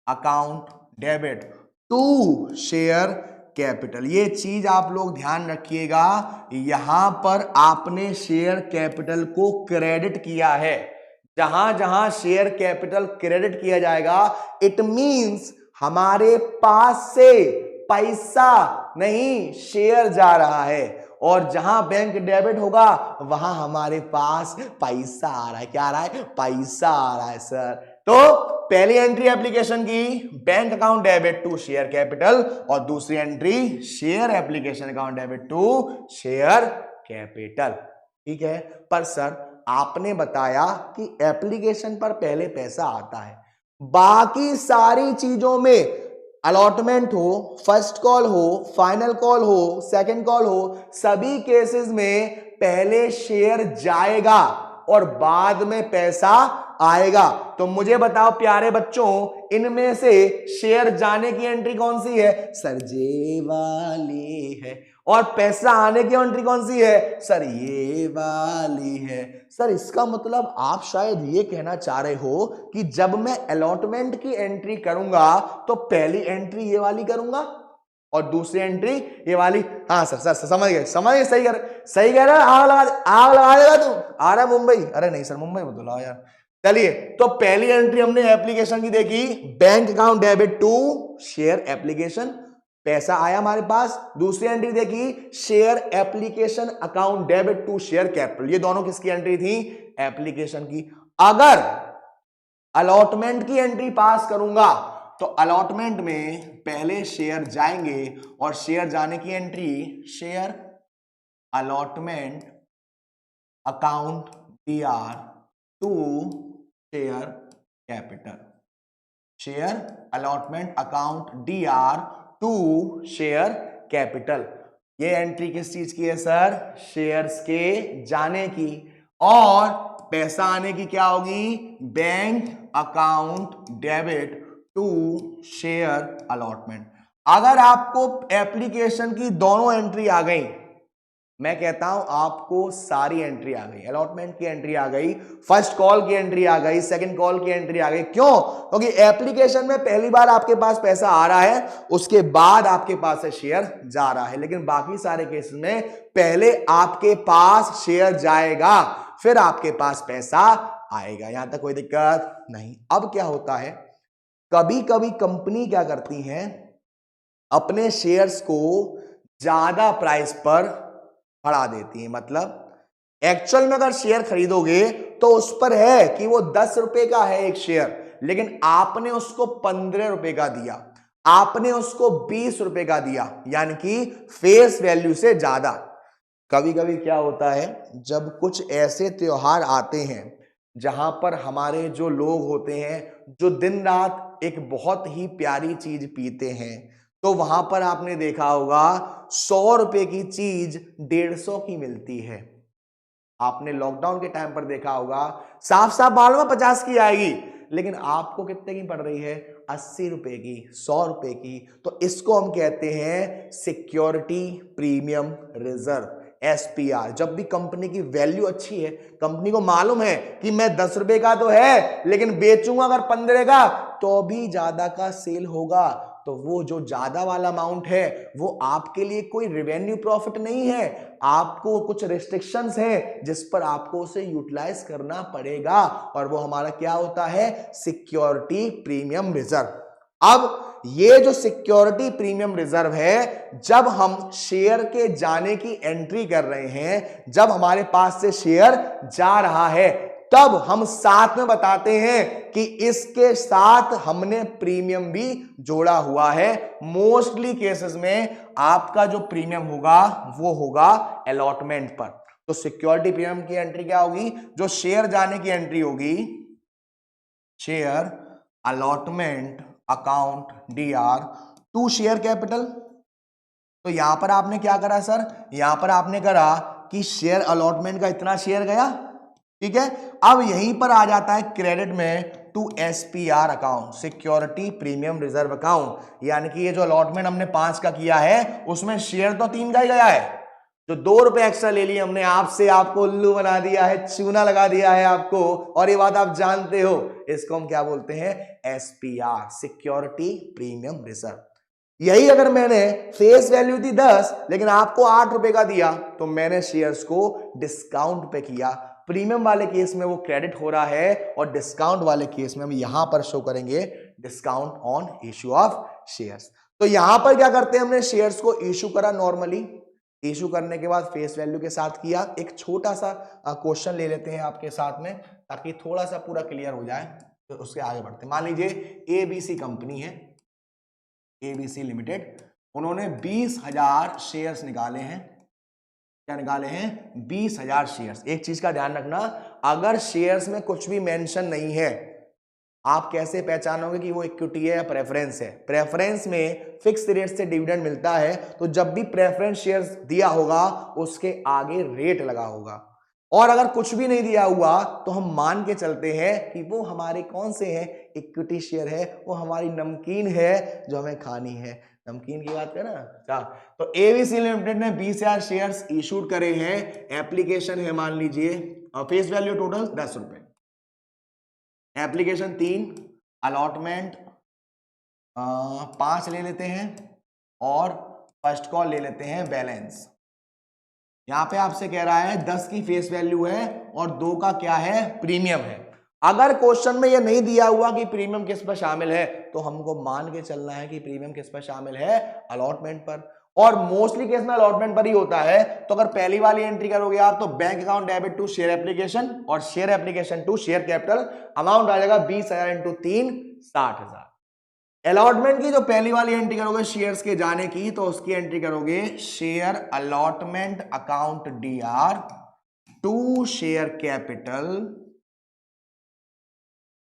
account debit to share capital. ये चीज आप लोग ध्यान रखिएगा, यहां पर आपने शेयर कैपिटल को क्रेडिट किया है। जहां जहां शेयर कैपिटल क्रेडिट किया जाएगा, इट मींस हमारे पास से पैसा नहीं शेयर जा रहा है, और जहां बैंक डेबिट होगा वहां हमारे पास पैसा आ रहा है। क्या आ रहा है, पैसा आ रहा है सर। तो पहली एंट्री एप्लीकेशन की bank account debit to share capital, और दूसरी entry share application account debit to share capital. ठीक है, पर सर आपने बताया कि एप्लीकेशन पर पहले पैसा आता है, बाकी सारी चीजों में अलॉटमेंट हो, फर्स्ट कॉल हो, फाइनल कॉल हो, सेकंड कॉल हो, सभी केसेस में पहले शेयर जाएगा और बाद में पैसा आएगा। तो मुझे बताओ प्यारे बच्चों, इनमें से शेयर जाने की एंट्री कौन सी है, सर जे वाली है, और पैसा आने की एंट्री कौन सी है, सर ये वाली है। सर इसका मतलब आप शायद ये कहना चाह रहे हो कि जब मैं अलॉटमेंट की एंट्री करूंगा तो पहली एंट्री ये वाली करूंगा और दूसरी एंट्री ये वाली। हाँ सर समझ गए, सही कह रहे, आग लगा देगा तू, आ रहा है मुंबई, अरे नहीं सर मुंबई मत बुलाओ यार। चलिए, तो पहली एंट्री हमने एप्लीकेशन की देखी, bank account debit to share application, पैसा आया हमारे पास। दूसरी एंट्री देखी, share application account debit to share capital. ये दोनों किसकी एंट्री थी, एप्लीकेशन की। अगर अलॉटमेंट की एंट्री पास करूंगा तो अलॉटमेंट में पहले शेयर जाएंगे, और शेयर जाने की entry share allotment account DR to share capital. Share allotment account DR to share capital. ये एंट्री किस चीज की है सर, शेयर्स के जाने की, और पैसा आने की क्या होगी, bank account debit to share allotment. अगर आपको एप्लीकेशन की दोनों एंट्री आ गई, मैं कहता हूं आपको सारी एंट्री आ गई, अलॉटमेंट की एंट्री आ गई, फर्स्ट कॉल की एंट्री आ गई, सेकंड कॉल की एंट्री आ गई। क्यों, क्योंकि एप्लीकेशन में पहली बार आपके पास पैसा आ रहा है, उसके बाद आपके पास से शेयर जा रहा है, लेकिन बाकी सारे केस में पहले आपके पास शेयर जाएगा फिर आपके पास पैसा आएगा। यहां तक कोई दिक्कत नहीं। अब क्या होता है, कभी कभी कंपनी क्या करती है, अपने शेयर्स को ज्यादा प्राइस पर बढ़ा देती है। मतलब एक्चुअल में अगर शेयर खरीदोगे तो उस पर है कि वो 10 रुपए का है एक शेयर, लेकिन आपने उसको 15 रुपए का दिया, आपने उसको 20 रुपए का दिया, यानी कि फेस वैल्यू से ज्यादा। कभी कभी क्या होता है, जब कुछ ऐसे त्योहार आते हैं जहां पर हमारे जो लोग होते हैं जो दिन रात एक बहुत ही प्यारी चीज पीते हैं, तो वहां पर आपने देखा होगा 100 रुपए की चीज 150 की मिलती है। आपने लॉकडाउन के टाइम पर देखा होगा साफ साफ मालूम है 50 की आएगी, लेकिन आपको कितने की पड़ रही है? 80 रुपए की, 100 रुपए की। तो इसको हम कहते हैं सिक्योरिटी प्रीमियम रिजर्व, एसपीआर। जब भी कंपनी की वैल्यू अच्छी है, कंपनी को मालूम है कि मैं 10 रुपए का तो है लेकिन बेचूंगा अगर 15 का तो भी ज्यादा का सेल होगा, तो वो जो ज्यादा वाला अमाउंट है वो आपके लिए कोई रेवेन्यू प्रॉफिट नहीं है, आपको कुछ रिस्ट्रिक्शंस हैं जिस पर आपको उसे यूटिलाइज करना पड़ेगा, और वो हमारा क्या होता है? Security premium reserve. अब ये जो सिक्योरिटी प्रीमियम रिजर्व है, जब हम शेयर के जाने की एंट्री कर रहे हैं, जब हमारे पास से शेयर जा रहा है, तब हम साथ में बताते हैं कि इसके साथ हमने प्रीमियम भी जोड़ा हुआ है। मोस्टली केसेस में आपका जो प्रीमियम होगा वो होगा अलॉटमेंट पर। तो सिक्योरिटी प्रीमियम की एंट्री क्या होगी? जो शेयर जाने की एंट्री होगी, share allotment account DR to share capital. तो यहां पर आपने क्या करा सर? यहां पर आपने करा कि शेयर अलॉटमेंट का इतना शेयर गया, ठीक है। अब यहीं पर आ जाता है क्रेडिट में to SPR account, security premium reserve account. यानी कि ये जो अलॉटमेंट हमने 5 का किया है उसमें शेयर तो 3 का ही गया है, जो 2 रुपए एक्स्ट्रा ले लिए हमने आपसे, आपको उल्लू बना दिया है, चूना लगा दिया है आपको, और ये बात आप जानते हो। इसको हम क्या बोलते हैं? SPR, security premium reserve. यही अगर मैंने फेस वैल्यू थी 10 लेकिन आपको 8 रुपए का दिया, तो मैंने शेयर्स को डिस्काउंट पे किया। प्रीमियम वाले केस में वो क्रेडिट हो रहा है, और डिस्काउंट वाले केस में हम यहां पर शो करेंगे discount on issue of shares. तो यहां पर क्या करते हैं? हमने शेयर्स को इश्यू करा, नॉर्मली इश्यू करने के बाद फेस वैल्यू के साथ किया। एक छोटा सा क्वेश्चन ले लेते हैं आपके साथ में, ताकि थोड़ा सा पूरा क्लियर हो जाए, तो उसके आगे बढ़ते हैं। मान लीजिए एबीसी कंपनी है, एबीसी लिमिटेड, उन्होंने 20,000 शेयर्स निकाले हैं। क्या निकाले हैं? 20,000 शेयर्स। एक चीज का ध्यान रखना, अगर शेयर्स में कुछ भी मेंशन नहीं है, आप कैसे पहचानोगे कि वो इक्विटी है या प्रेफरेंस है? प्रेफरेंस में फिक्स रेट से डिविडेंड मिलता है, तो जब भी प्रेफरेंस शेयर्स दिया होगा उसके आगे रेट लगा होगा। और अगर कुछ भी नहीं दिया हुआ तो हम मान के चलते हैं कि वो हमारे कौन से हैं? इक्विटी शेयर है, वो हमारी नमकीन है जो हमें खानी है। नमकीन की बात करें ना। तो एबीसी लिमिटेड ने 20,000 शेयर्स इशूड करे हैं। एप्लीकेशन है मान लीजिए, फेस वैल्यू टोटल 10 रुपए, एप्लीकेशन 3, अलॉटमेंट 5 ले लेते हैं, और फर्स्ट कॉल ले लेते हैं बैलेंस। यहां पे आपसे कह रहा है 10 की फेस वैल्यू है और 2 का क्या है? प्रीमियम है। अगर क्वेश्चन में ये नहीं दिया हुआ कि प्रीमियम किस पर शामिल है, तो हमको मान के चलना है कि प्रीमियम किस पर शामिल है? अलॉटमेंट पर। और मोस्टली केस में अलॉटमेंट पर ही होता है। तो अगर पहली वाली एंट्री करोगे आप, तो bank account debit to share application, और share application to share capital, amount आ जाएगा 20,000 इंटू 3, 60,000। अलॉटमेंट की जो पहली वाली एंट्री करोगे शेयर्स के जाने की, तो उसकी एंट्री करोगे share allotment account DR to share capital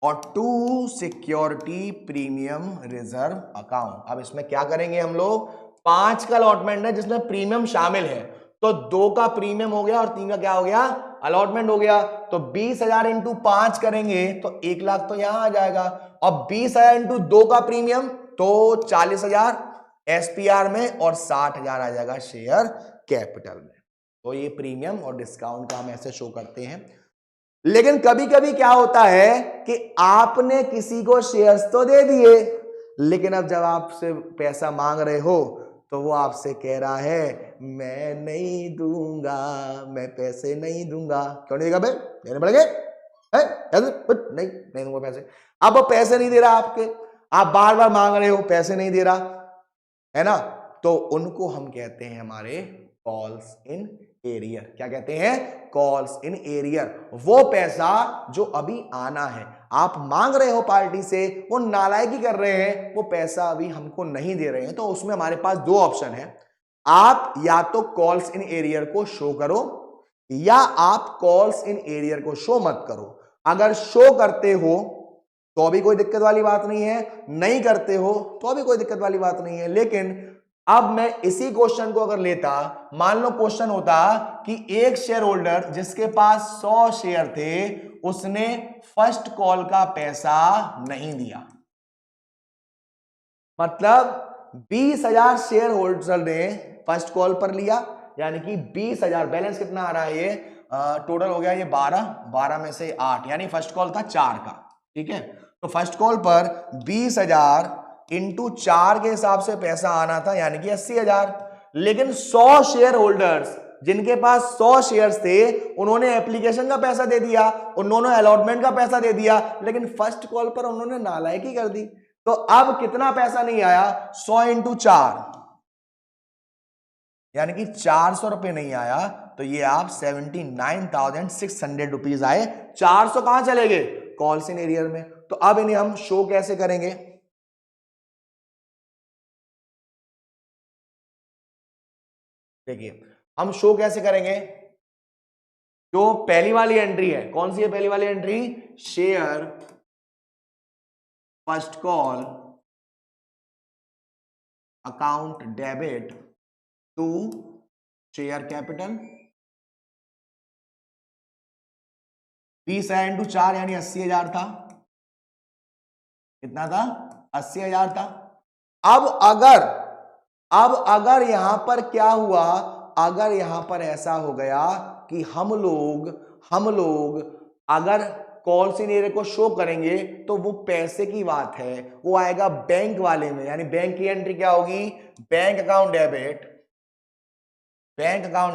और to security premium reserve account. अब इसमें क्या करेंगे हम लोग? 5 का अलॉटमेंट है जिसमें प्रीमियम शामिल है, तो 2 का प्रीमियम हो गया और 3 का क्या हो गया? अलॉटमेंट हो गया। तो 20,000 इंटू 5 करेंगे तो 1 लाख तो यहां आ जाएगा, और 20,000 इंटू 2 का प्रीमियम तो 40,000 एसपीआर में, और 60,000 आ जाएगा शेयर कैपिटल में। तो ये प्रीमियम और डिस्काउंट का हम ऐसे शो करते हैं। लेकिन कभी कभी क्या होता है कि आपने किसी को शेयर्स तो दे दिए, लेकिन अब जब आपसे पैसा मांग रहे हो तो वो आपसे कह रहा है मैं नहीं दूंगा, मैं पैसे नहीं दूंगा। क्यों नहीं देगा भाई? देने पड़ेंगे, नहीं दूंगा पैसे। अब वो पैसे नहीं दे रहा आपके, आप बार बार मांग रहे हो, पैसे नहीं दे रहा है ना, तो उनको हम कहते हैं हमारे कॉल्स इन एरियर। क्या कहते हैं? Calls in arrear. वो पैसा जो अभी आना है, आप मांग रहे हो पार्टी से, वो नालायकी कर रहे हैं, वो पैसा अभी हमको नहीं दे रहे हैं, तो उसमें हमारे पास 2 ऑप्शन है। आप या तो कॉल्स इन एरियर को शो करो, या आप कॉल्स इन एरियर को शो मत करो। अगर शो करते हो तो भी कोई दिक्कत वाली बात नहीं है, नहीं करते हो तो भी कोई दिक्कत वाली बात नहीं है। लेकिन अब मैं इसी क्वेश्चन को अगर लेता, मान लो क्वेश्चन होता कि एक शेयर होल्डर जिसके पास 100 शेयर थे उसने फर्स्ट कॉल का पैसा नहीं दिया, मतलब 20,000 शेयर होल्डर ने फर्स्ट कॉल पर लिया, यानी कि 20,000, बैलेंस कितना आ रहा है ये टोटल हो गया ये 12 में से 8, यानी फर्स्ट कॉल था 4 का, ठीक है। तो फर्स्ट कॉल पर 20,000 इंटू 4 के हिसाब से पैसा आना था, यानी कि 80,000। लेकिन 100 शेयर होल्डर्स जिनके पास 100 शेयर्स थे उन्होंने एप्लीकेशन का पैसा दे दिया, उन्होंने अलॉटमेंट का पैसा दे दिया, लेकिन फर्स्ट कॉल पर उन्होंने नालायकी कर दी। तो अब कितना पैसा नहीं आया, 100 इंटू 4, यानी कि 400 रुपए नहीं आया। तो ये आप 79,600 रुपीज आए, 400 कहां चले गए, कॉल्स इन एरियर में। तो अब इन्हें हम शो कैसे करेंगे, देखिए हम शो कैसे करेंगे। जो पहली वाली एंट्री है, कौन सी है पहली वाली entry, share first call account debit to share capital, 20,000 into 4 यानी 80,000 था, कितना था, 80,000 था। अब अगर यहां पर क्या हुआ, अगर यहां पर ऐसा हो गया कि हम लोग अगर कॉल सिनेरियो को शो करेंगे तो वो पैसे की बात है, वो आएगा बैंक वाले में, यानी बैंक की एंट्री क्या होगी, bank account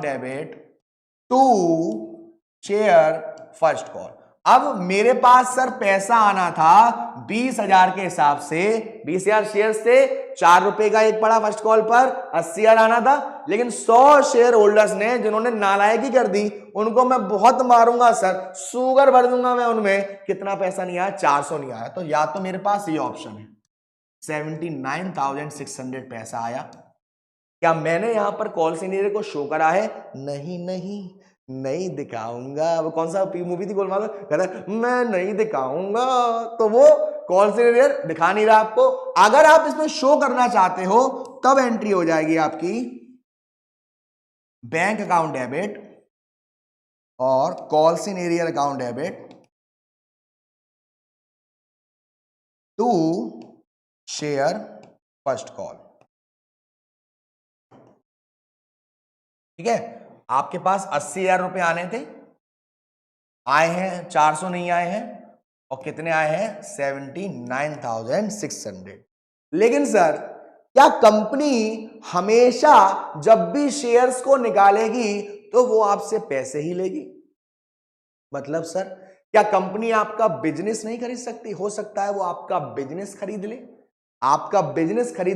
debit to share first call. अब मेरे पास सर पैसा आना था 20,000 के हिसाब से, 20,000 शेयर से 4 रुपए का एक पड़ा फर्स्ट कॉल पर, 80,000 आना था। लेकिन 100 शेयर होल्डर्स ने जिन्होंने नालायकी कर दी उनको मैं बहुत मारूंगा सर, शुगर भर दूंगा मैं उनमें, कितना पैसा नहीं आया, 400 नहीं आया। तो या तो मेरे पास ये ऑप्शन है 79,600 पैसा आया। क्या मैंने यहां पर कॉल सिनेरियो को शो करा है, नहीं दिखाऊंगा। वो कौन सा मूवी थी गोलमाल, कहता मैं नहीं दिखाऊंगा, तो वो कॉल सिनेरियो दिखा नहीं रहा आपको। अगर आप इसमें शो करना चाहते हो तब एंट्री हो जाएगी आपकी बैंक अकाउंट डेबिट और call scenario account debit to share first call, ठीक है। आपके पास 80,000 रुपए आने थे, आए हैं 400 नहीं आए हैं, और कितने आए हैं 79,600। लेकिन सर क्या कंपनी हमेशा जब भी शेयर्स को निकालेगी तो वो आपसे पैसे ही लेगी, मतलब सर क्या कंपनी आपका बिजनेस नहीं खरीद सकती, हो सकता है वो आपका बिजनेस खरीद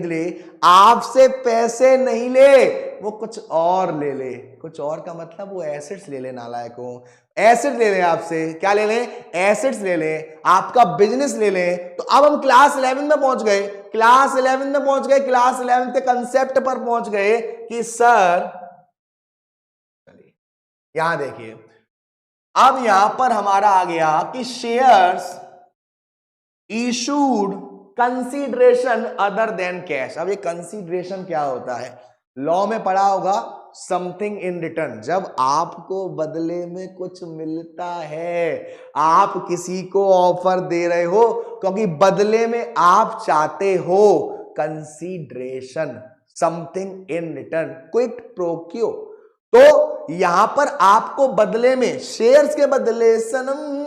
ले, आपसे पैसे नहीं ले, वो कुछ और ले, कुछ और का मतलब वो एसेट्स ले ले, नालायकों, एसेट्स ले ले आपसे, क्या ले ले, एसेट्स ले ले, आपका बिजनेस ले ले। तो अब हम क्लास 11 में पहुंच गए, क्लास 11 के कंसेप्ट पर पहुंच गए कि सर चलिए यहां देखिए, अब यहां पर हमारा आ गया कि shares issued consideration other than cash. अब ये कंसीडरेशन क्या होता है, लॉ में पढ़ा होगा, समथिंग इन रिटर्न, जब आपको बदले में कुछ मिलता है, आप किसी को ऑफर दे रहे हो क्योंकि बदले में आप चाहते हो, consideration, something in return, quid pro quo. तो यहां पर आपको बदले में, शेयर्स के बदले सनम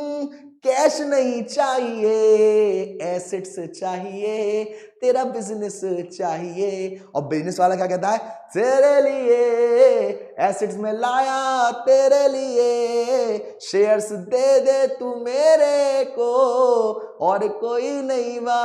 कैश नहीं चाहिए, एसेट्स चाहिए, तेरा बिजनेस चाहिए। और बिजनेस वाला क्या कहता है, तेरे लिए एसेट्स में लाया, तेरे लिए शेयर्स दे दे तू मेरे को, और कोई नहीं बात।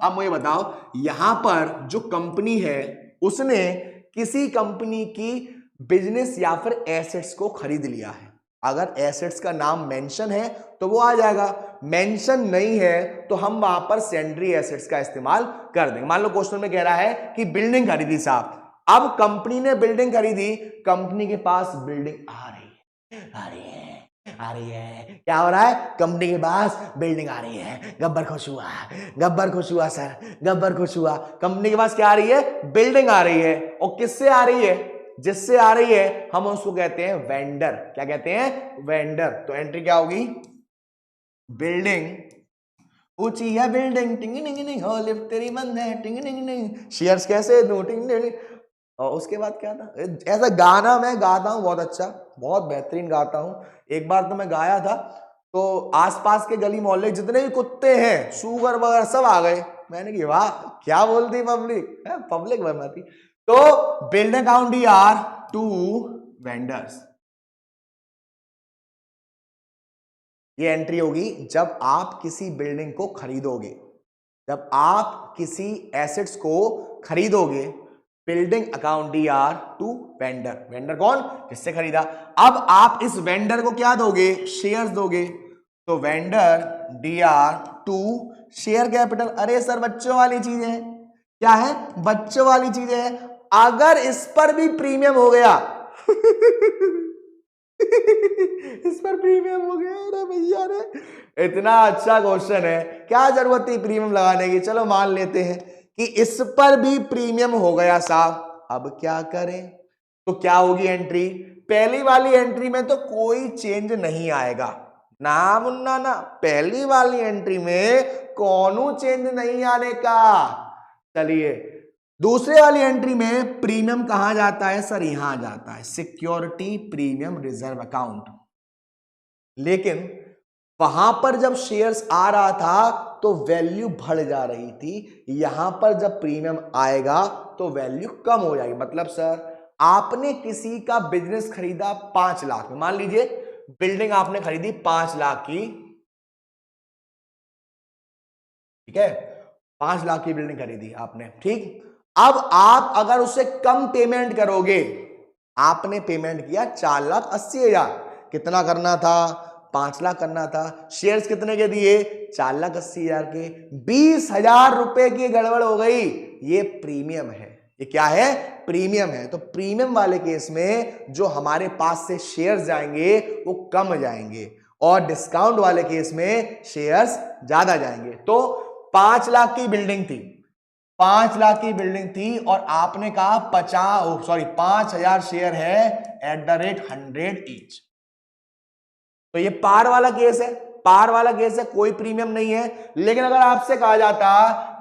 अब मुझे बताओ, यहां पर जो कंपनी है उसने किसी कंपनी की बिजनेस या फिर एसेट्स को खरीद लिया है। अगर एसेट्स का नाम मेंशन है तो वो आ जाएगा, मेंशन नहीं है तो हम वहां पर सेंड्री एसेट्स का इस्तेमाल कर देंगे। मान लो क्वेश्चन में कह रहा है कि बिल्डिंग खरीदी साहब, अब कंपनी ने बिल्डिंग खरीदी, कंपनी के पास बिल्डिंग आ रही है, आ रही है। क्या हो रहा है? कंपनी के पास बिल्डिंग आ रही है। गब्बर खुश हुआ, गब्बर खुश हुआ सर, गब्बर खुश हुआ। कंपनी के पास क्या आ रही है? बिल्डिंग आ रही है। और किससे आ रही है? जिससे आ रही है हम उसको कहते हैं वेंडर। क्या कहते हैं? वेंडर। तो एंट्री क्या होगी? बिल्डिंग ऊंची है बिल्डिंग, टिंग टिंग टिंग, हो लिफ्ट तेरी बंद है, टिंग टिंग टिंग, शेयर्स कैसे दूं, टिंग टिंग। और उसके बाद क्या था? ऐसा गाना मैं गाता हूँ बहुत अच्छा, बहुत बेहतरीन गाता हूँ। एक बार तो मैं गाया था, तो आसपास के गली मोहल्ले जितने भी कुत्ते हैं, शुगर वगैरह सब आ गए। मैंने कहा वाह क्या बोलती पब्लिक, पब्लिक बनाती। तो build account R to vendors. ये एंट्री होगी जब आप किसी बिल्डिंग को खरीदोगे, जब आप किसी एसेट्स को खरीदोगे। Building account D R to vendor. Vendor कौन? जिससे खरीदा। अब आप इस वेंडर को क्या दोगे? शेयर्स दोगे। तो vendor D R to share capital. अरे सर बच्चों वाली चीज है। क्या है? बच्चों वाली चीज है। अगर इस पर भी प्रीमियम हो गया इस पर प्रीमियम हो गया, अरे भैया रे, इतना अच्छा क्वेश्चन है, क्या जरूरत थी प्रीमियम लगाने की। चलो मान लेते हैं कि इस पर भी प्रीमियम हो गया साहब, अब क्या करें? तो क्या होगी एंट्री? पहली वाली एंट्री में तो कोई चेंज नहीं आएगा ना मुन्ना ना, पहली वाली एंट्री में कौनू चेंज नहीं आने का। चलिए दूसरे वाली एंट्री में प्रीमियम कहां जाता है सर? यहां जाता है, सिक्योरिटी प्रीमियम रिजर्व अकाउंट। लेकिन वहां पर जब शेयर्स आ रहा था तो वैल्यू बढ़ जा रही थी, यहां पर जब प्रीमियम आएगा तो वैल्यू कम हो जाएगी। मतलब सर आपने किसी का बिजनेस खरीदा 5 लाख में, मान लीजिए बिल्डिंग आपने खरीदी 5 लाख की, ठीक है, 5 लाख की बिल्डिंग खरीदी आपने, ठीक। अब आप अगर उससे कम पेमेंट करोगे, आपने पेमेंट किया 4,80,000, कितना करना था? 5 लाख करना था। शेयर्स कितने के दिए? 4,80,000 के। 20,000 रुपए की गड़बड़ हो गई, ये प्रीमियम है। ये क्या है? प्रीमियम है। तो प्रीमियम वाले केस में जो हमारे पास से शेयर्स जाएंगे वो कम जाएंगे, और डिस्काउंट वाले केस में शेयर्स ज्यादा जाएंगे। तो 5 लाख की बिल्डिंग थी, 5 लाख की बिल्डिंग थी, और आपने कहा 5,000 शेयर है एट द रेट 100 ईच। तो ये पार वाला केस है, पार वाला केस है, कोई प्रीमियम नहीं है। लेकिन अगर आपसे कहा जाता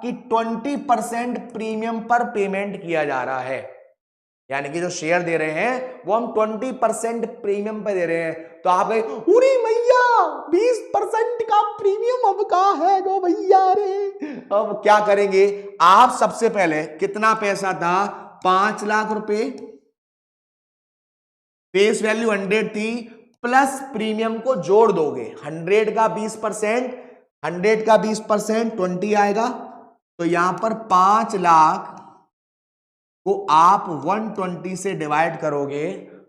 कि 20% प्रीमियम पर पेमेंट किया जा रहा है, यानी कि जो शेयर दे रहे हैं वो हम 20% प्रीमियम पे दे रहे हैं, तो आप कहें उरी भैया 20% का प्रीमियम अब कहां है गो भैया रे। अब क्या करेंगे आप? सबसे पहले कितना पैसा था? 5 लाख रुपए, फेस वैल्यू 100 थी, प्लस प्रीमियम को जोड़ दोगे। 100 का 20%, 100 का 20% 20 आएगा। तो यहां पर 5 लाख को आप 120 से डिवाइड करोगे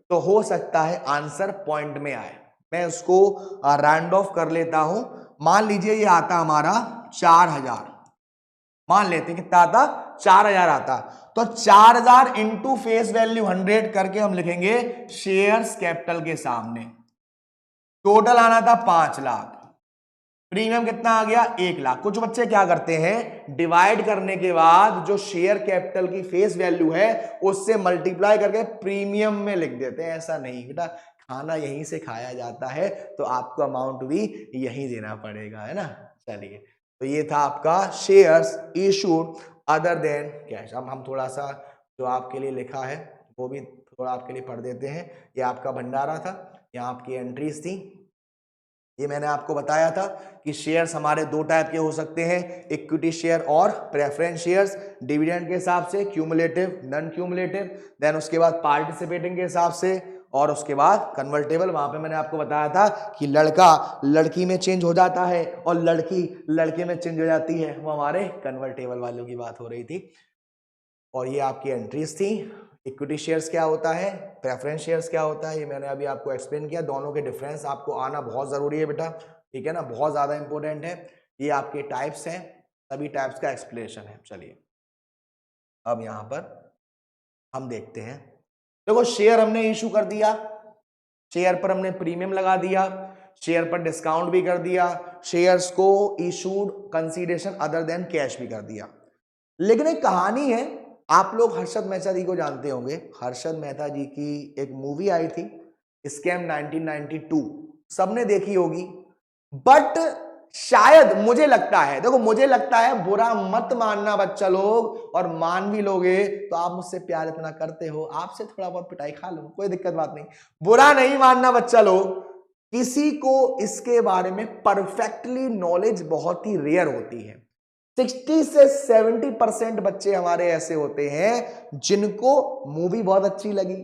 तो हो सकता है आंसर पॉइंट में आए। मैं उसको राउंड ऑफ कर लेता हूं। मान लीजिए ये आता हमारा 4,000, मान लेते हैं कितना आता? 4,000 आता। तो 4,000 इंटू फेस वैल्यू 100 करके हम लिखेंगे शेयर्स कैपिटल के सामने। टोटल आना था 5 लाख, प्रीमियम कितना आ गया? 1 लाख। कुछ बच्चे क्या करते हैं, डिवाइड करने के बाद जो शेयर कैपिटल की फेस वैल्यू है उससे मल्टीप्लाई करके प्रीमियम में लिख देते हैं। ऐसा नहीं बेटा, खाना यहीं से खाया जाता है, तो आपको अमाउंट भी यहीं देना पड़ेगा, है ना। चलिए, तो ये था आपका shares issued other than cash. अब हम थोड़ा सा जो आपके लिए लिखा है वो भी थोड़ा आपके लिए पढ़ देते हैं। ये आपका भंडारा था, यहाँ आपकी एंट्रीज थी। ये मैंने आपको बताया था कि शेयर्स हमारे 2 टाइप के हो सकते हैं, इक्विटी शेयर और प्रेफरेंस शेयर्स। डिविडेंड के हिसाब से, क्यूमुलेटिव, नॉन क्यूमुलेटिव, देन उसके बाद पार्टिसिपेटिंग के हिसाब से, और उसके बाद कन्वर्टेबल। वहां पे मैंने आपको बताया था कि लड़का लड़की में चेंज हो जाता है और लड़की लड़के में चेंज हो जाती है, वो हमारे कन्वर्टेबल वालों की बात हो रही थी। और ये आपकी एंट्रीज थी। इक्विटी शेयर्स क्या होता है, प्रेफरेंस शेयर्स क्या होता है, ये मैंने अभी आपको एक्सप्लेन किया। दोनों के डिफरेंस आपको आना बहुत ज़रूरी है बेटा, ठीक है ना, बहुत ज़्यादा इंपॉर्टेंट है। ये आपके टाइप्स हैं, सभी टाइप्स का एक्सप्लेनेशन है। चलिए अब यहाँ पर हम देखते हैं। देखो शेयर हमने इशू कर दिया, शेयर पर हमने प्रीमियम लगा दिया, शेयर पर डिस्काउंट भी कर दिया, शेयर्स को issued consideration other than cash भी कर दिया। लेकिन एक कहानी है, आप लोग हर्षद मेहता जी को जानते होंगे। हर्षद मेहता जी की एक मूवी आई थी स्कैम 1992, सबने देखी होगी। बट शायद मुझे लगता है, देखो मुझे लगता है, बुरा मत मानना बच्चा लोग, और मान भी लोगे तो आप मुझसे प्यार इतना करते हो, आपसे थोड़ा बहुत पिटाई खा लो, कोई दिक्कत बात नहीं, बुरा नहीं मानना बच्चा लोग। किसी को इसके बारे में परफेक्टली नॉलेज बहुत ही रेयर होती है। 60 से 70% बच्चे हमारे ऐसे होते हैं जिनको मूवी बहुत अच्छी लगी,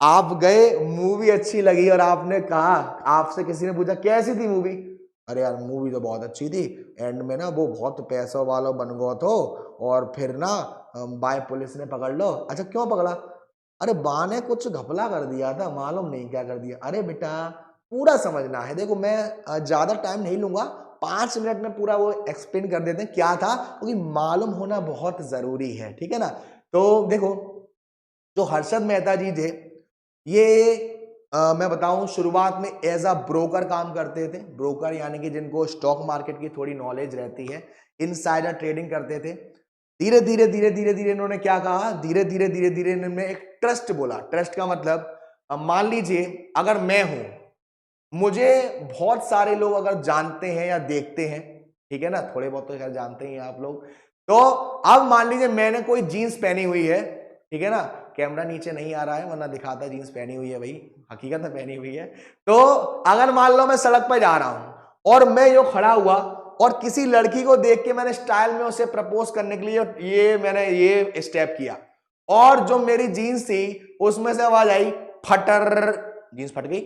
आप गए, मूवी अच्छी लगी और आपने कहा, आपसे किसी ने पूछा कैसी थी मूवी, अरे यार मूवी तो बहुत अच्छी थी, एंड में ना वो बहुत पैसों वाला बन गया तो, और फिर ना बाय पुलिस ने पकड़ लो। अच्छा क्यों पकड़ा? अरे बा ने कुछ घपला कर दिया था, मालूम नहीं क्या कर दिया। अरे बेटा पूरा समझना है, देखो मैं ज्यादा टाइम नहीं लूंगा, 5 मिनट में पूरा वो एक्सप्लेन कर देते हैं क्या था, क्योंकि मालूम होना बहुत जरूरी है, ठीक है ना। तो देखो जो हर्षद मेहता जी थे, ये मैं बताऊं शुरुआत में एज अ ब्रोकर काम करते थे। ब्रोकर यानी कि जिनको स्टॉक मार्केट की थोड़ी नॉलेज रहती है, इनसाइडर ट्रेडिंग करते थे। धीरे धीरे धीरे धीरे धीरे इन्होंने क्या कहा, धीरे धीरे धीरे धीरे इन्होंने एक ट्रस्ट बोला। ट्रस्ट का मतलब, मान लीजिए अगर मैं हूं, मुझे बहुत सारे लोग अगर जानते हैं या देखते हैं, ठीक है ना, थोड़े बहुत तो खैर जानते ही हैं आप लोग। तो अब मान लीजिए मैंने कोई जीन्स पहनी हुई है, ठीक है ना, कैमरा नीचे नहीं आ रहा है वरना दिखाता जीन्स पहनी हुई है भाई, हकीकत में पहनी हुई है। तो अगर मान लो मैं सड़क पर जा रहा हूं और मैं यो खड़ा हुआ और किसी लड़की को देख के मैंने स्टाइल में उसे प्रपोज करने के लिए मैंने ये स्टेप किया, और जो मेरी जीन्स थी उसमें से आवाज आई फटर, जीन्स फट गई।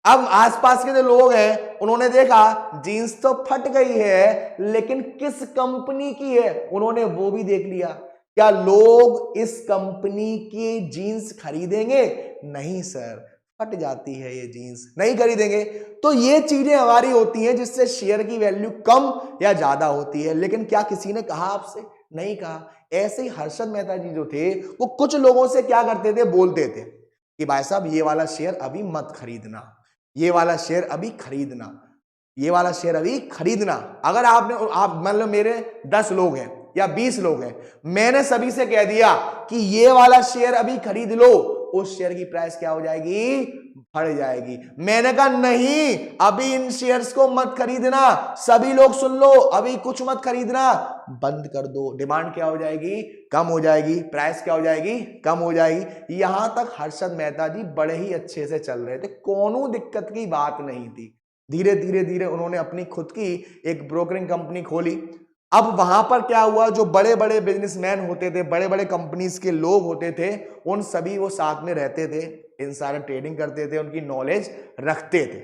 अब आसपास के जो लोग हैं उन्होंने देखा जीन्स तो फट गई है, लेकिन किस कंपनी की है उन्होंने वो भी देख लिया। क्या लोग इस कंपनी की जीन्स खरीदेंगे? नहीं सर, फट जाती है ये जीन्स, नहीं खरीदेंगे। तो ये चीजें हमारी होती हैं जिससे शेयर की वैल्यू कम या ज्यादा होती है। लेकिन क्या किसी ने कहा आपसे? नहीं कहा। ऐसे ही हर्षद मेहता जी जो थे वो कुछ लोगों से क्या करते थे, बोलते थे कि भाई साहब ये वाला शेयर अभी मत खरीदना, ये वाला शेयर अभी खरीदना, ये वाला शेयर अभी खरीदना। अगर आप मतलब मेरे 10 लोग हैं या 20 लोग हैं, मैंने सभी से कह दिया कि ये वाला शेयर अभी खरीद लो, उस शेयर की प्राइस क्या हो जाएगी? बढ़ जाएगी। मैंने कहा नहीं, अभी इन शेयर्स को मत खरीदना, सभी लोग सुन लो, अभी कुछ मत खरीदना, बंद कर दो। डिमांड क्या हो जाएगी? कम हो जाएगी। प्राइस क्या हो जाएगी? कम हो जाएगी। यहां तक हर्षद मेहता जी बड़े ही अच्छे से चल रहे थे, कोनो दिक्कत की बात नहीं थी। धीरे धीरे धीरे उन्होंने अपनी खुद की एक ब्रोकरिंग कंपनी खोली। अब वहां पर क्या हुआ, जो बड़े बड़े बिजनेसमैन होते थे, बड़े बड़े कंपनीज के लोग होते थे, उन सभी वो साथ में रहते थे, इनसाइडर ट्रेडिंग करते थे, उनकी नॉलेज रखते थे।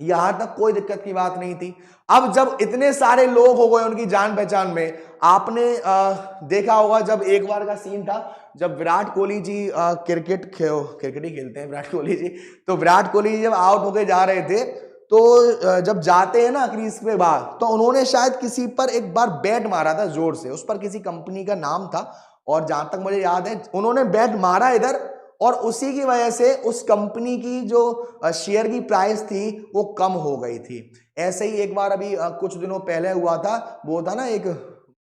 यहां तक कोई दिक्कत की बात नहीं थी। अब जब इतने सारे लोग हो गए उनकी जान पहचान में, आपने देखा होगा जब एक बार का सीन था, जब विराट कोहली जी क्रिकेट ही खेलते हैं विराट कोहली जी, तो विराट कोहली जी जब आउट होके जा रहे थे, तो जब जाते हैं ना क्रीज पे बाहर, तो उन्होंने शायद किसी पर एक बार बैट मारा था जोर से, उस पर किसी कंपनी का नाम था, और जहां तक मुझे याद है उन्होंने बैट मारा इधर, और उसी की वजह से उस कंपनी की जो शेयर की प्राइस थी वो कम हो गई थी। ऐसे ही एक बार अभी कुछ दिनों पहले हुआ था, वो था ना एक,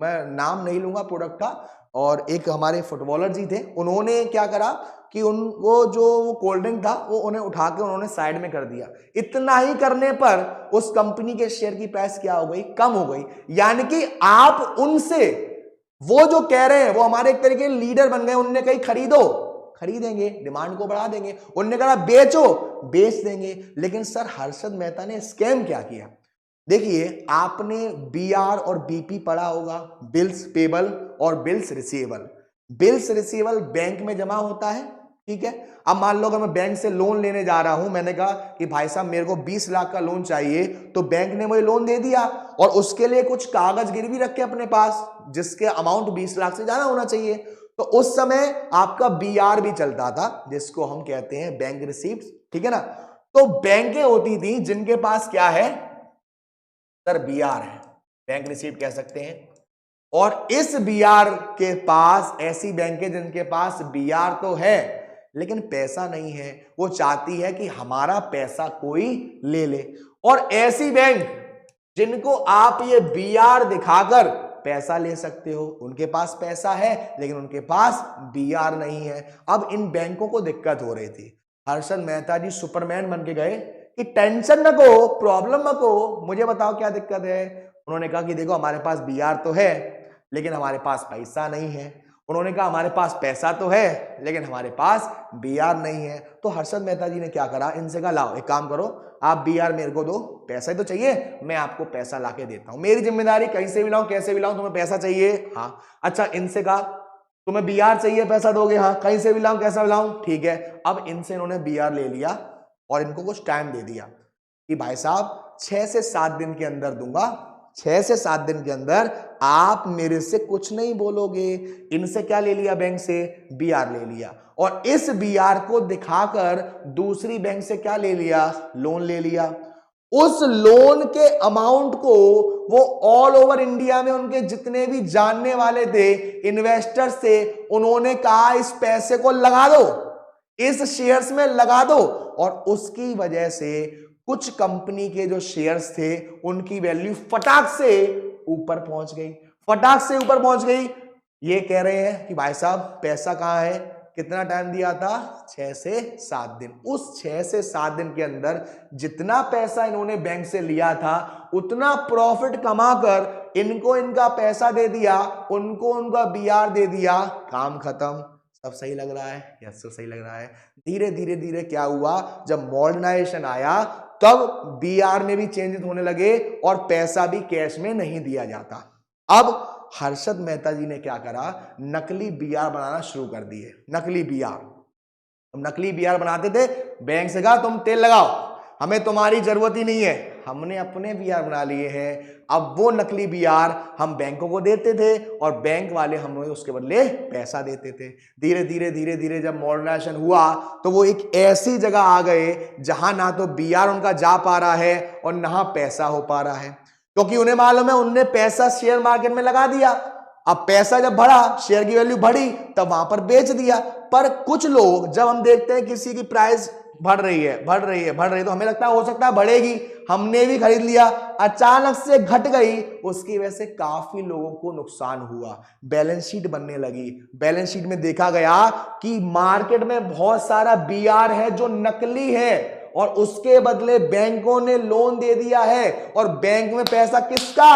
मैं नाम नहीं लूंगा प्रोडक्ट का, और एक हमारे फुटबॉलर जी थे, उन्होंने क्या करा कि वो जो कोल्ड ड्रिंक था वो उन्हें उठा के उन्होंने साइड में कर दिया। इतना ही करने पर उस कंपनी के शेयर की प्राइस क्या हो गई? कम हो गई। यानी कि आप उनसे, वो जो कह रहे हैं वो हमारे एक तरीके लीडर बन गए, उनने कहीं खरीदो, खरीदेंगे, डिमांड को बढ़ा देंगे, उनने कहा बेचो, बेच देंगे। लेकिन सर हर्षद मेहता ने स्कैम क्या किया? देखिए आपने बीआर और बीपी पढ़ा होगा, बिल्स पेबल और bills receivable. Bills receivable bank में जमा होता है, ठीक है। अब मान लो अगर मैं बैंक से लोन लेने जा रहा हूं, मैंने कहा कि भाई साहब मेरे को 20 लाख का लोन चाहिए, तो बैंक ने मुझे लोन दे दिया, और उसके लिए कुछ कागज गिरवी रखे अपने पास जिसके अमाउंट 20 लाख से ज्यादा होना चाहिए। तो उस समय आपका बीआर भी चलता था, जिसको हम कहते हैं बैंक रिसीप्ट, ठीक है ना। तो बैंकें होती थी जिनके पास क्या है सर? बीआर है, बैंक रिसीप्ट कह सकते हैं। और इस बीआर के पास, ऐसी बैंकें जिनके पास बीआर तो है लेकिन पैसा नहीं है, वो चाहती है कि हमारा पैसा कोई ले ले। और ऐसी बैंक जिनको आप ये बीआर दिखाकर पैसा ले सकते हो, उनके पास पैसा है लेकिन उनके पास बीआर नहीं है। अब इन बैंकों को दिक्कत हो रही थी। हर्षद मेहता जी सुपरमैन बन के गए कि टेंशन न को, प्रॉब्लम न को, मुझे बताओ क्या दिक्कत है। उन्होंने कहा कि देखो हमारे पास बीआर तो है लेकिन हमारे पास पैसा नहीं है। उन्होंने कहा हमारे पास पैसा तो है लेकिन हमारे पास बीआर नहीं है। तो हर्षद मेहता जी ने क्या करा, इनसे कहा लाओ एक काम करो, आप बीआर मेरे को दो, पैसा ही तो चाहिए, मैं आपको पैसा लाके देता हूं, मेरी जिम्मेदारी, कहीं से भी लाऊं कैसे भी लाऊं, तुम्हें पैसा चाहिए, हाँ। अच्छा इनसे कहा तुम्हें बीआर चाहिए, पैसा दोगे, हाँ, कहीं से भी लाऊं कैसा भी लाऊं, ठीक है। अब इनसे इन्होंने बीआर ले लिया और इनको कुछ टाइम दे दिया कि भाई साहब 6 से 7 दिन के अंदर दूंगा, 6 से 7 दिन के अंदर आप मेरे से कुछ नहीं बोलोगे। इनसे क्या ले लिया, बैंक से बीआर ले लिया, और इस बीआर को दिखाकर दूसरी बैंक से क्या ले लिया, लोन ले लिया। उस लोन के अमाउंट को वो ऑल ओवर इंडिया में उनके जितने भी जानने वाले थे इन्वेस्टर्स थे, उन्होंने कहा इस पैसे को लगा दो, इस शेयर्स में लगा दो। और उसकी वजह से कुछ कंपनी के जो शेयर्स थे उनकी वैल्यू फटाक से ऊपर पहुंच गई, फटाक से ऊपर पहुंच गई। ये कह रहे हैं कि भाई साहब पैसा कहां है, कितना टाइम दिया था, 6 से 7 दिन। उस 6 से 7 दिन के अंदर जितना पैसा इन्होंने बैंक से लिया था उतना प्रॉफिट कमाकर इनको इनका पैसा दे दिया, उनको उनका बीआर दे दिया, काम खत्म। सब सही लग रहा है? यस सर सही लग रहा है। धीरे धीरे धीरे क्या हुआ, जब मॉडर्नाइजेशन आया तब बीआर में भी चेंजेस होने लगे और पैसा भी कैश में नहीं दिया जाता। अब हर्षद मेहता जी ने क्या करा, नकली बीआर बनाना शुरू कर दिए। नकली बीआर, तुम नकली बीआर बनाते थे, बैंक से कहा तुम तेल लगाओ, हमें तुम्हारी जरूरत ही नहीं है, हमने अपने बीआर बना लिए हैं। अब वो नकली बीआर हम बैंकों को देते थे और बैंक वाले हमें उसके बदले पैसा देते थे। धीरे धीरे धीरे धीरे जब मॉडर्नाइजेशन हुआ तो वो एक ऐसी जगह आ गए जहां ना तो बीआर उनका जा पा रहा है और ना पैसा हो पा रहा है, क्योंकि उन्हें मालूम है उनने पैसा शेयर मार्केट में लगा दिया। अब पैसा जब बढ़ा, शेयर की वैल्यू बढ़ी, तब वहां पर बेच दिया। पर कुछ लोग, जब हम देखते हैं किसी की प्राइस बढ़ रही है बढ़ रही है बढ़ रही है तो हमें लगता है हो सकता है बढ़ेगी, हमने भी खरीद लिया, अचानक से घट गई, उसकी वजह से काफी लोगों को नुकसान हुआ, बैलेंस शीट बनने लगी। बैलेंस शीट में देखा गया कि मार्केट में बहुत सारा बीआर है जो नकली है और उसके बदले बैंकों ने लोन दे दिया है, और बैंक में पैसा किसका,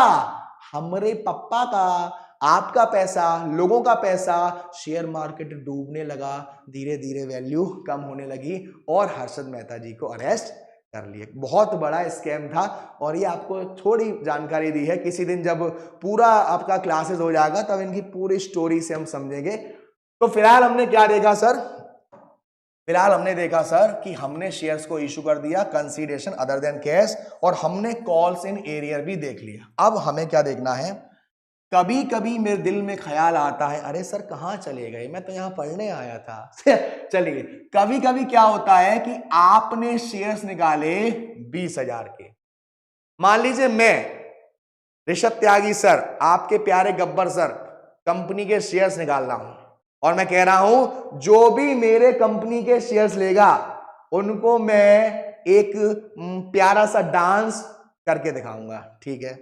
हमारे पप्पा का, आपका पैसा, लोगों का पैसा। शेयर मार्केट डूबने लगा, धीरे धीरे वैल्यू कम होने लगी और हर्षद मेहता जी को अरेस्ट कर लिए। बहुत बड़ा स्कैम था और ये आपको थोड़ी जानकारी दी है, किसी दिन जब पूरा आपका क्लासेस हो जाएगा तब इनकी पूरी स्टोरी से हम समझेंगे। तो फिलहाल हमने क्या देखा सर, फिलहाल हमने देखा सर कि हमने शेयर्स को इशू कर दिया कंसीडरेशन अदर देन कैश, और हमने कॉल्स इन एरियर भी देख लिया। अब हमें क्या देखना है, कभी कभी मेरे दिल में ख्याल आता है, अरे सर कहाँ चले गए, मैं तो यहाँ पढ़ने आया था चलिए, कभी कभी क्या होता है कि आपने शेयर्स निकाले 20,000 के, मान लीजिए मैं ऋषभ त्यागी सर, आपके प्यारे गब्बर सर, कंपनी के शेयर्स निकाल रहा हूं और मैं कह रहा हूं जो भी मेरे कंपनी के शेयर्स लेगा उनको मैं एक प्यारा सा डांस करके दिखाऊंगा, ठीक है।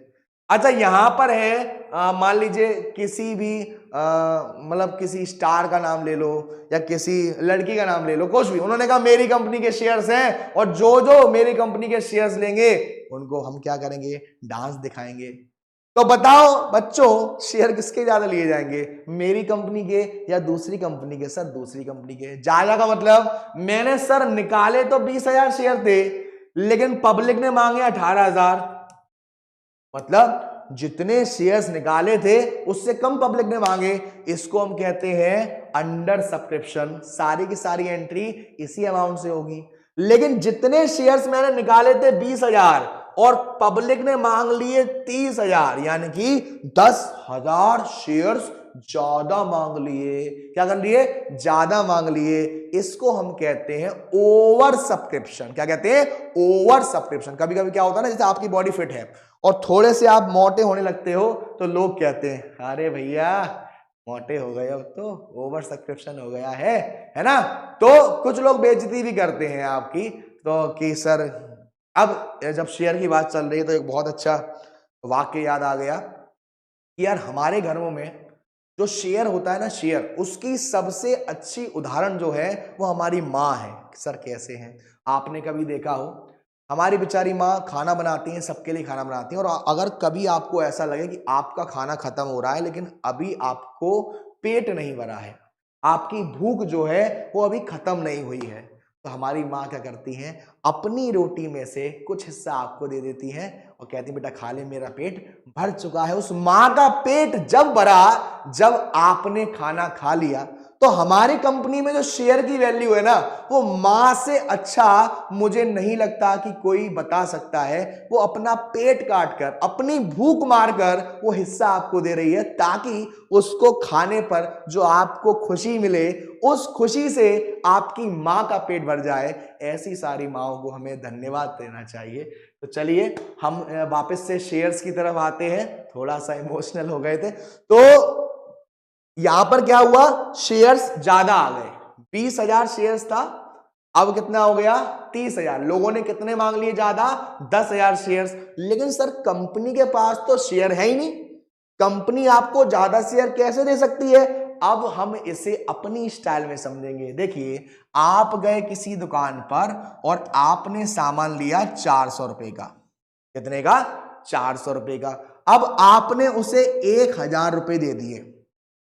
अच्छा यहां पर है मान लीजिए किसी भी मतलब किसी स्टार का नाम ले लो या किसी लड़की का नाम ले लो, कुछ भी, उन्होंने कहा मेरी कंपनी के शेयर्स हैं और जो जो मेरी कंपनी के शेयर्स लेंगे उनको हम क्या करेंगे, डांस दिखाएंगे। तो बताओ बच्चों शेयर किसके ज्यादा लिए जाएंगे, मेरी कंपनी के या दूसरी कंपनी के? सर दूसरी कंपनी के। ज्यादा का मतलब मैंने सर निकाले तो 20,000 शेयर थे लेकिन पब्लिक ने मांगे 18,000, मतलब जितने शेयर्स निकाले थे उससे कम पब्लिक ने मांगे। इसको हम कहते हैं अंडर सब्सक्रिप्शन। सारी की सारी एंट्री इसी अमाउंट से होगी, लेकिन जितने शेयर्स मैंने निकाले थे 20,000 और पब्लिक ने मांग लिए 30,000, यानी कि 10,000 शेयर्स ज्यादा मांग लिए। क्या कर लिए, ज्यादा मांग लिए। इसको हम कहते हैं ओवर सब्सक्रिप्शन। क्या कहते हैं, ओवर सब्सक्रिप्शन। कभी कभी क्या होता है ना, जैसे आपकी बॉडी फिट है और थोड़े से आप मोटे होने लगते हो तो लोग कहते हैं अरे भैया मोटे हो गए, अब तो ओवर सब्सक्रिप्शन हो गया है ना। तो कुछ लोग बेइज्जती भी करते हैं आपकी, तो कि सर, अब जब शेयर की बात चल रही है तो एक बहुत अच्छा वाक्य याद आ गया कि यार हमारे घरों में जो शेयर होता है ना, शेयर, उसकी सबसे अच्छी उदाहरण जो है वो हमारी माँ है। सर कैसे हैं? आपने कभी देखा हो, हमारी बेचारी माँ खाना बनाती हैं, सबके लिए खाना बनाती हैं, और अगर कभी आपको ऐसा लगे कि आपका खाना खत्म हो रहा है लेकिन अभी आपको पेट नहीं भरा है, आपकी भूख जो है वो अभी खत्म नहीं हुई है, तो हमारी माँ क्या करती हैं, अपनी रोटी में से कुछ हिस्सा आपको दे देती हैं और कहती बेटा खा ले, मेरा पेट भर चुका है। उस माँ का पेट जब भरा, जब आपने खाना खा लिया, तो हमारी कंपनी में जो शेयर की वैल्यू है ना, वो माँ से अच्छा मुझे नहीं लगता कि कोई बता सकता है। वो अपना पेट काट कर, अपनी भूख मारकर वो हिस्सा आपको दे रही है, ताकि उसको खाने पर जो आपको खुशी मिले, उस खुशी से आपकी माँ का पेट भर जाए। ऐसी सारी माँओं को हमें धन्यवाद देना चाहिए। तो चलिए हम वापस से शेयर्स की तरफ आते हैं, थोड़ा सा इमोशनल हो गए थे। तो यहां पर क्या हुआ, शेयर्स ज्यादा आ गए, 20,000 शेयर्स था, अब कितना हो गया, 30,000। लोगों ने कितने मांग लिए ज्यादा, 10,000 शेयर्स। लेकिन सर कंपनी के पास तो शेयर है ही नहीं, कंपनी आपको ज्यादा शेयर कैसे दे सकती है? अब हम इसे अपनी स्टाइल में समझेंगे। देखिए, आप गए किसी दुकान पर और आपने सामान लिया 400 रुपए का। कितने का? 400 रुपए का। अब आपने उसे 1,000 रुपए दे दिए।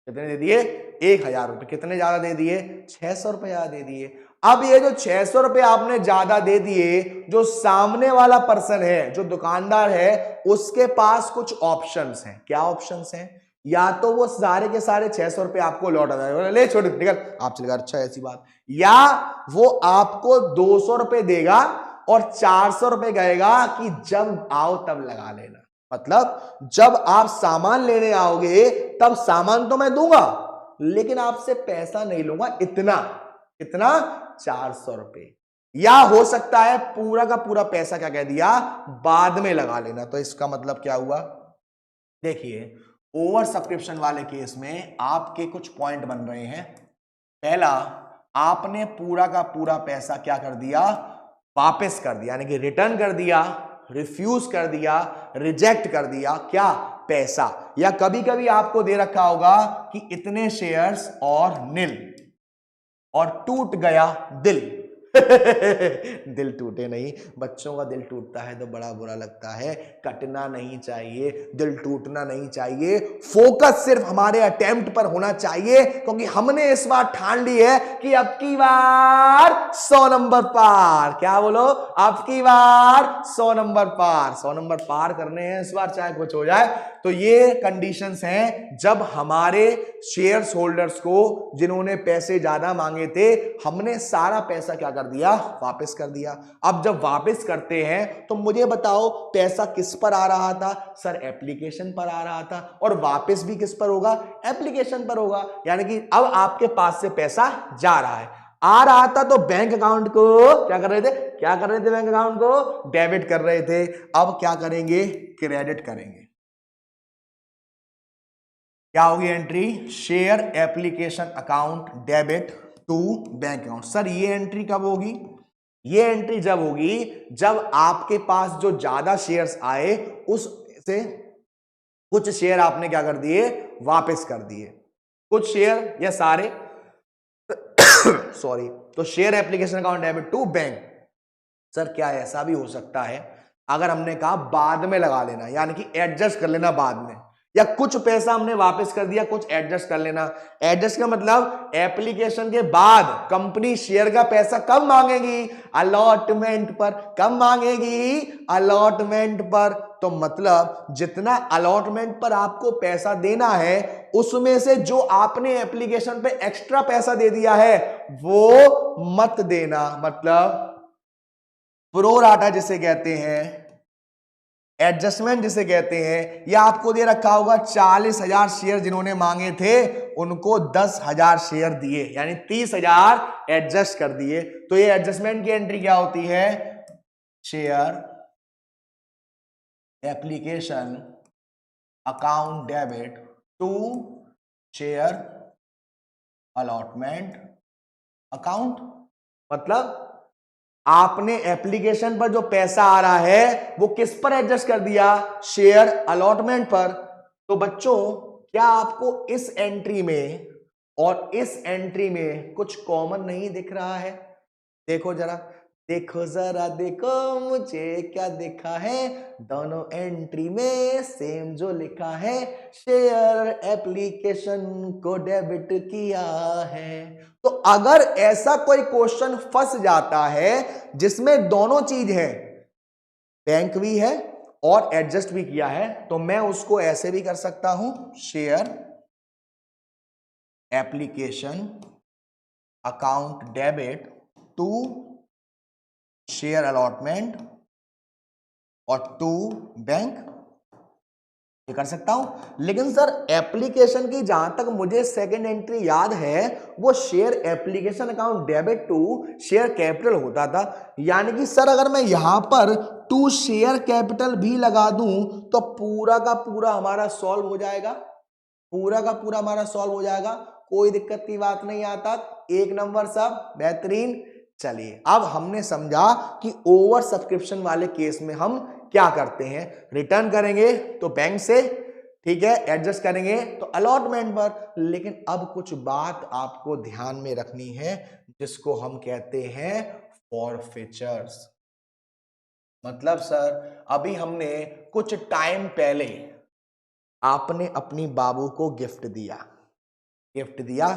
कितने दे दिए? 1,000 रुपए। कितने ज्यादा दे दिए? 600 रुपए ज्यादा दे दिए। अब ये जो 600 रुपए आपने ज्यादा दे दिए, जो सामने वाला पर्सन है, जो दुकानदार है, उसके पास कुछ ऑप्शंस हैं। क्या ऑप्शंस हैं? या तो वो सारे के सारे 600 रुपए आपको लौटा देगा, ले छोड़ निकल, आप चलेगा, अच्छा ऐसी बात। या वो आपको 200 रुपए देगा और 400 रुपए कहेगा कि जब आओ तब लगा लेना। मतलब जब आप सामान लेने आओगे तब सामान तो मैं दूंगा, लेकिन आपसे पैसा नहीं लूंगा। इतना इतना 400 रुपए। या हो सकता है पूरा का पूरा पैसा क्या कह दिया, बाद में लगा लेना। तो इसका मतलब क्या हुआ? देखिए, ओवर सब्सक्रिप्शन वाले केस में आपके कुछ पॉइंट बन रहे हैं। पहला, आपने पूरा का पूरा पैसा क्या कर दिया, वापस कर दिया, यानी कि रिटर्न कर दिया, रिफ्यूज कर दिया, रिजेक्ट कर दिया। क्या? पैसा। या कभी कभी आपको दे रखा होगा कि इतने शेयर्स और निल, और टूट गया दिल। दिल टूटे नहीं, बच्चों का दिल टूटता है तो बड़ा बुरा लगता है, कटना नहीं चाहिए, दिल टूटना नहीं चाहिए। फोकस सिर्फ हमारे अटेम्प्ट पर होना चाहिए, क्योंकि हमने इस बार ठान ली है कि अब की बार 100 नंबर पार। क्या बोलो? अब की बार 100 नंबर पार, 100 नंबर पार करने हैं इस बार, चाहे कुछ हो जाए। तो ये कंडीशंस हैं जब हमारे शेयर्स होल्डर्स को, जिन्होंने पैसे ज्यादा मांगे थे, हमने सारा पैसा क्या कर दिया, वापस कर दिया। अब जब वापस करते हैं तो मुझे बताओ पैसा किस पर आ रहा था? सर एप्लीकेशन पर आ रहा था, और वापस भी किस पर होगा? एप्लीकेशन पर होगा। यानी कि अब आपके पास से पैसा जा रहा है। आ रहा था तो बैंक अकाउंट को क्या कर रहे थे, क्या कर रहे थे, बैंक अकाउंट को डेबिट कर रहे थे। अब क्या करेंगे, क्रेडिट करेंगे। क्या होगी entry? Share application account debit to bank account. Sir ये एंट्री कब होगी? ये एंट्री जब होगी जब आपके पास जो ज्यादा शेयर्स आए उससे कुछ शेयर आपने क्या कर दिए, वापस कर दिए। कुछ शेयर या सारे सॉरी। तो share application account debit to bank. Sir क्या ऐसा भी हो सकता है, अगर हमने कहा बाद में लगा लेना, यानी कि एडजस्ट कर लेना बाद में, या कुछ पैसा हमने वापस कर दिया, कुछ एडजस्ट कर लेना। एडजस्ट का मतलब एप्लीकेशन के बाद कंपनी शेयर का पैसा कब मांगेगी? अलॉटमेंट पर। कब मांगेगी? अलॉटमेंट पर। तो मतलब जितना अलॉटमेंट पर आपको पैसा देना है, उसमें से जो आपने एप्लीकेशन पे एक्स्ट्रा पैसा दे दिया है वो मत देना। मतलब प्रोराटा जिसे कहते हैं, एडजस्टमेंट जिसे कहते हैं। या आपको दे रखा होगा 40,000 शेयर जिन्होंने मांगे थे उनको 10,000 शेयर दिए, यानी 30,000 एडजस्ट कर दिए। तो ये एडजस्टमेंट की एंट्री क्या होती है? Share application account debit to share allotment account. मतलब आपने एप्लीकेशन पर जो पैसा आ रहा है वो किस पर एडजस्ट कर दिया, शेयर अलॉटमेंट पर। तो बच्चों क्या आपको इस एंट्री में और इस एंट्री में कुछ कॉमन नहीं दिख रहा है? देखो जरा, देखो जरा, देखो मुझे क्या देखा है, दोनों एंट्री में सेम जो लिखा है, शेयर एप्लीकेशन को डेबिट किया है। तो अगर ऐसा कोई क्वेश्चन फंस जाता है जिसमें दोनों चीज है, बैंक भी है और एडजस्ट भी किया है, तो मैं उसको ऐसे भी कर सकता हूं, share application account debit to share allotment और टू बैंक, ये कर सकता हूं। लेकिन सर एप्लीकेशन की जहां तक मुझे सेकंड एंट्री याद है वो share application account debit to share capital होता था। यानी कि सर अगर मैं यहां पर टू शेयर कैपिटल भी लगा दूं तो पूरा का पूरा हमारा सॉल्व हो जाएगा, पूरा का पूरा हमारा सॉल्व हो जाएगा, कोई दिक्कत की बात नहीं आता। एक नंबर सब बेहतरीन। चलिए अब हमने समझा कि ओवर सब्सक्रिप्शन वाले केस में हम क्या करते हैं, रिटर्न करेंगे तो बैंक से, ठीक है, एडजस्ट करेंगे तो अलॉटमेंट पर। लेकिन अब कुछ बात आपको ध्यान में रखनी है जिसको हम कहते हैं फॉरफीचर्स। मतलब सर अभी हमने कुछ टाइम पहले आपने अपनी बाबू को गिफ्ट दिया, गिफ्ट दिया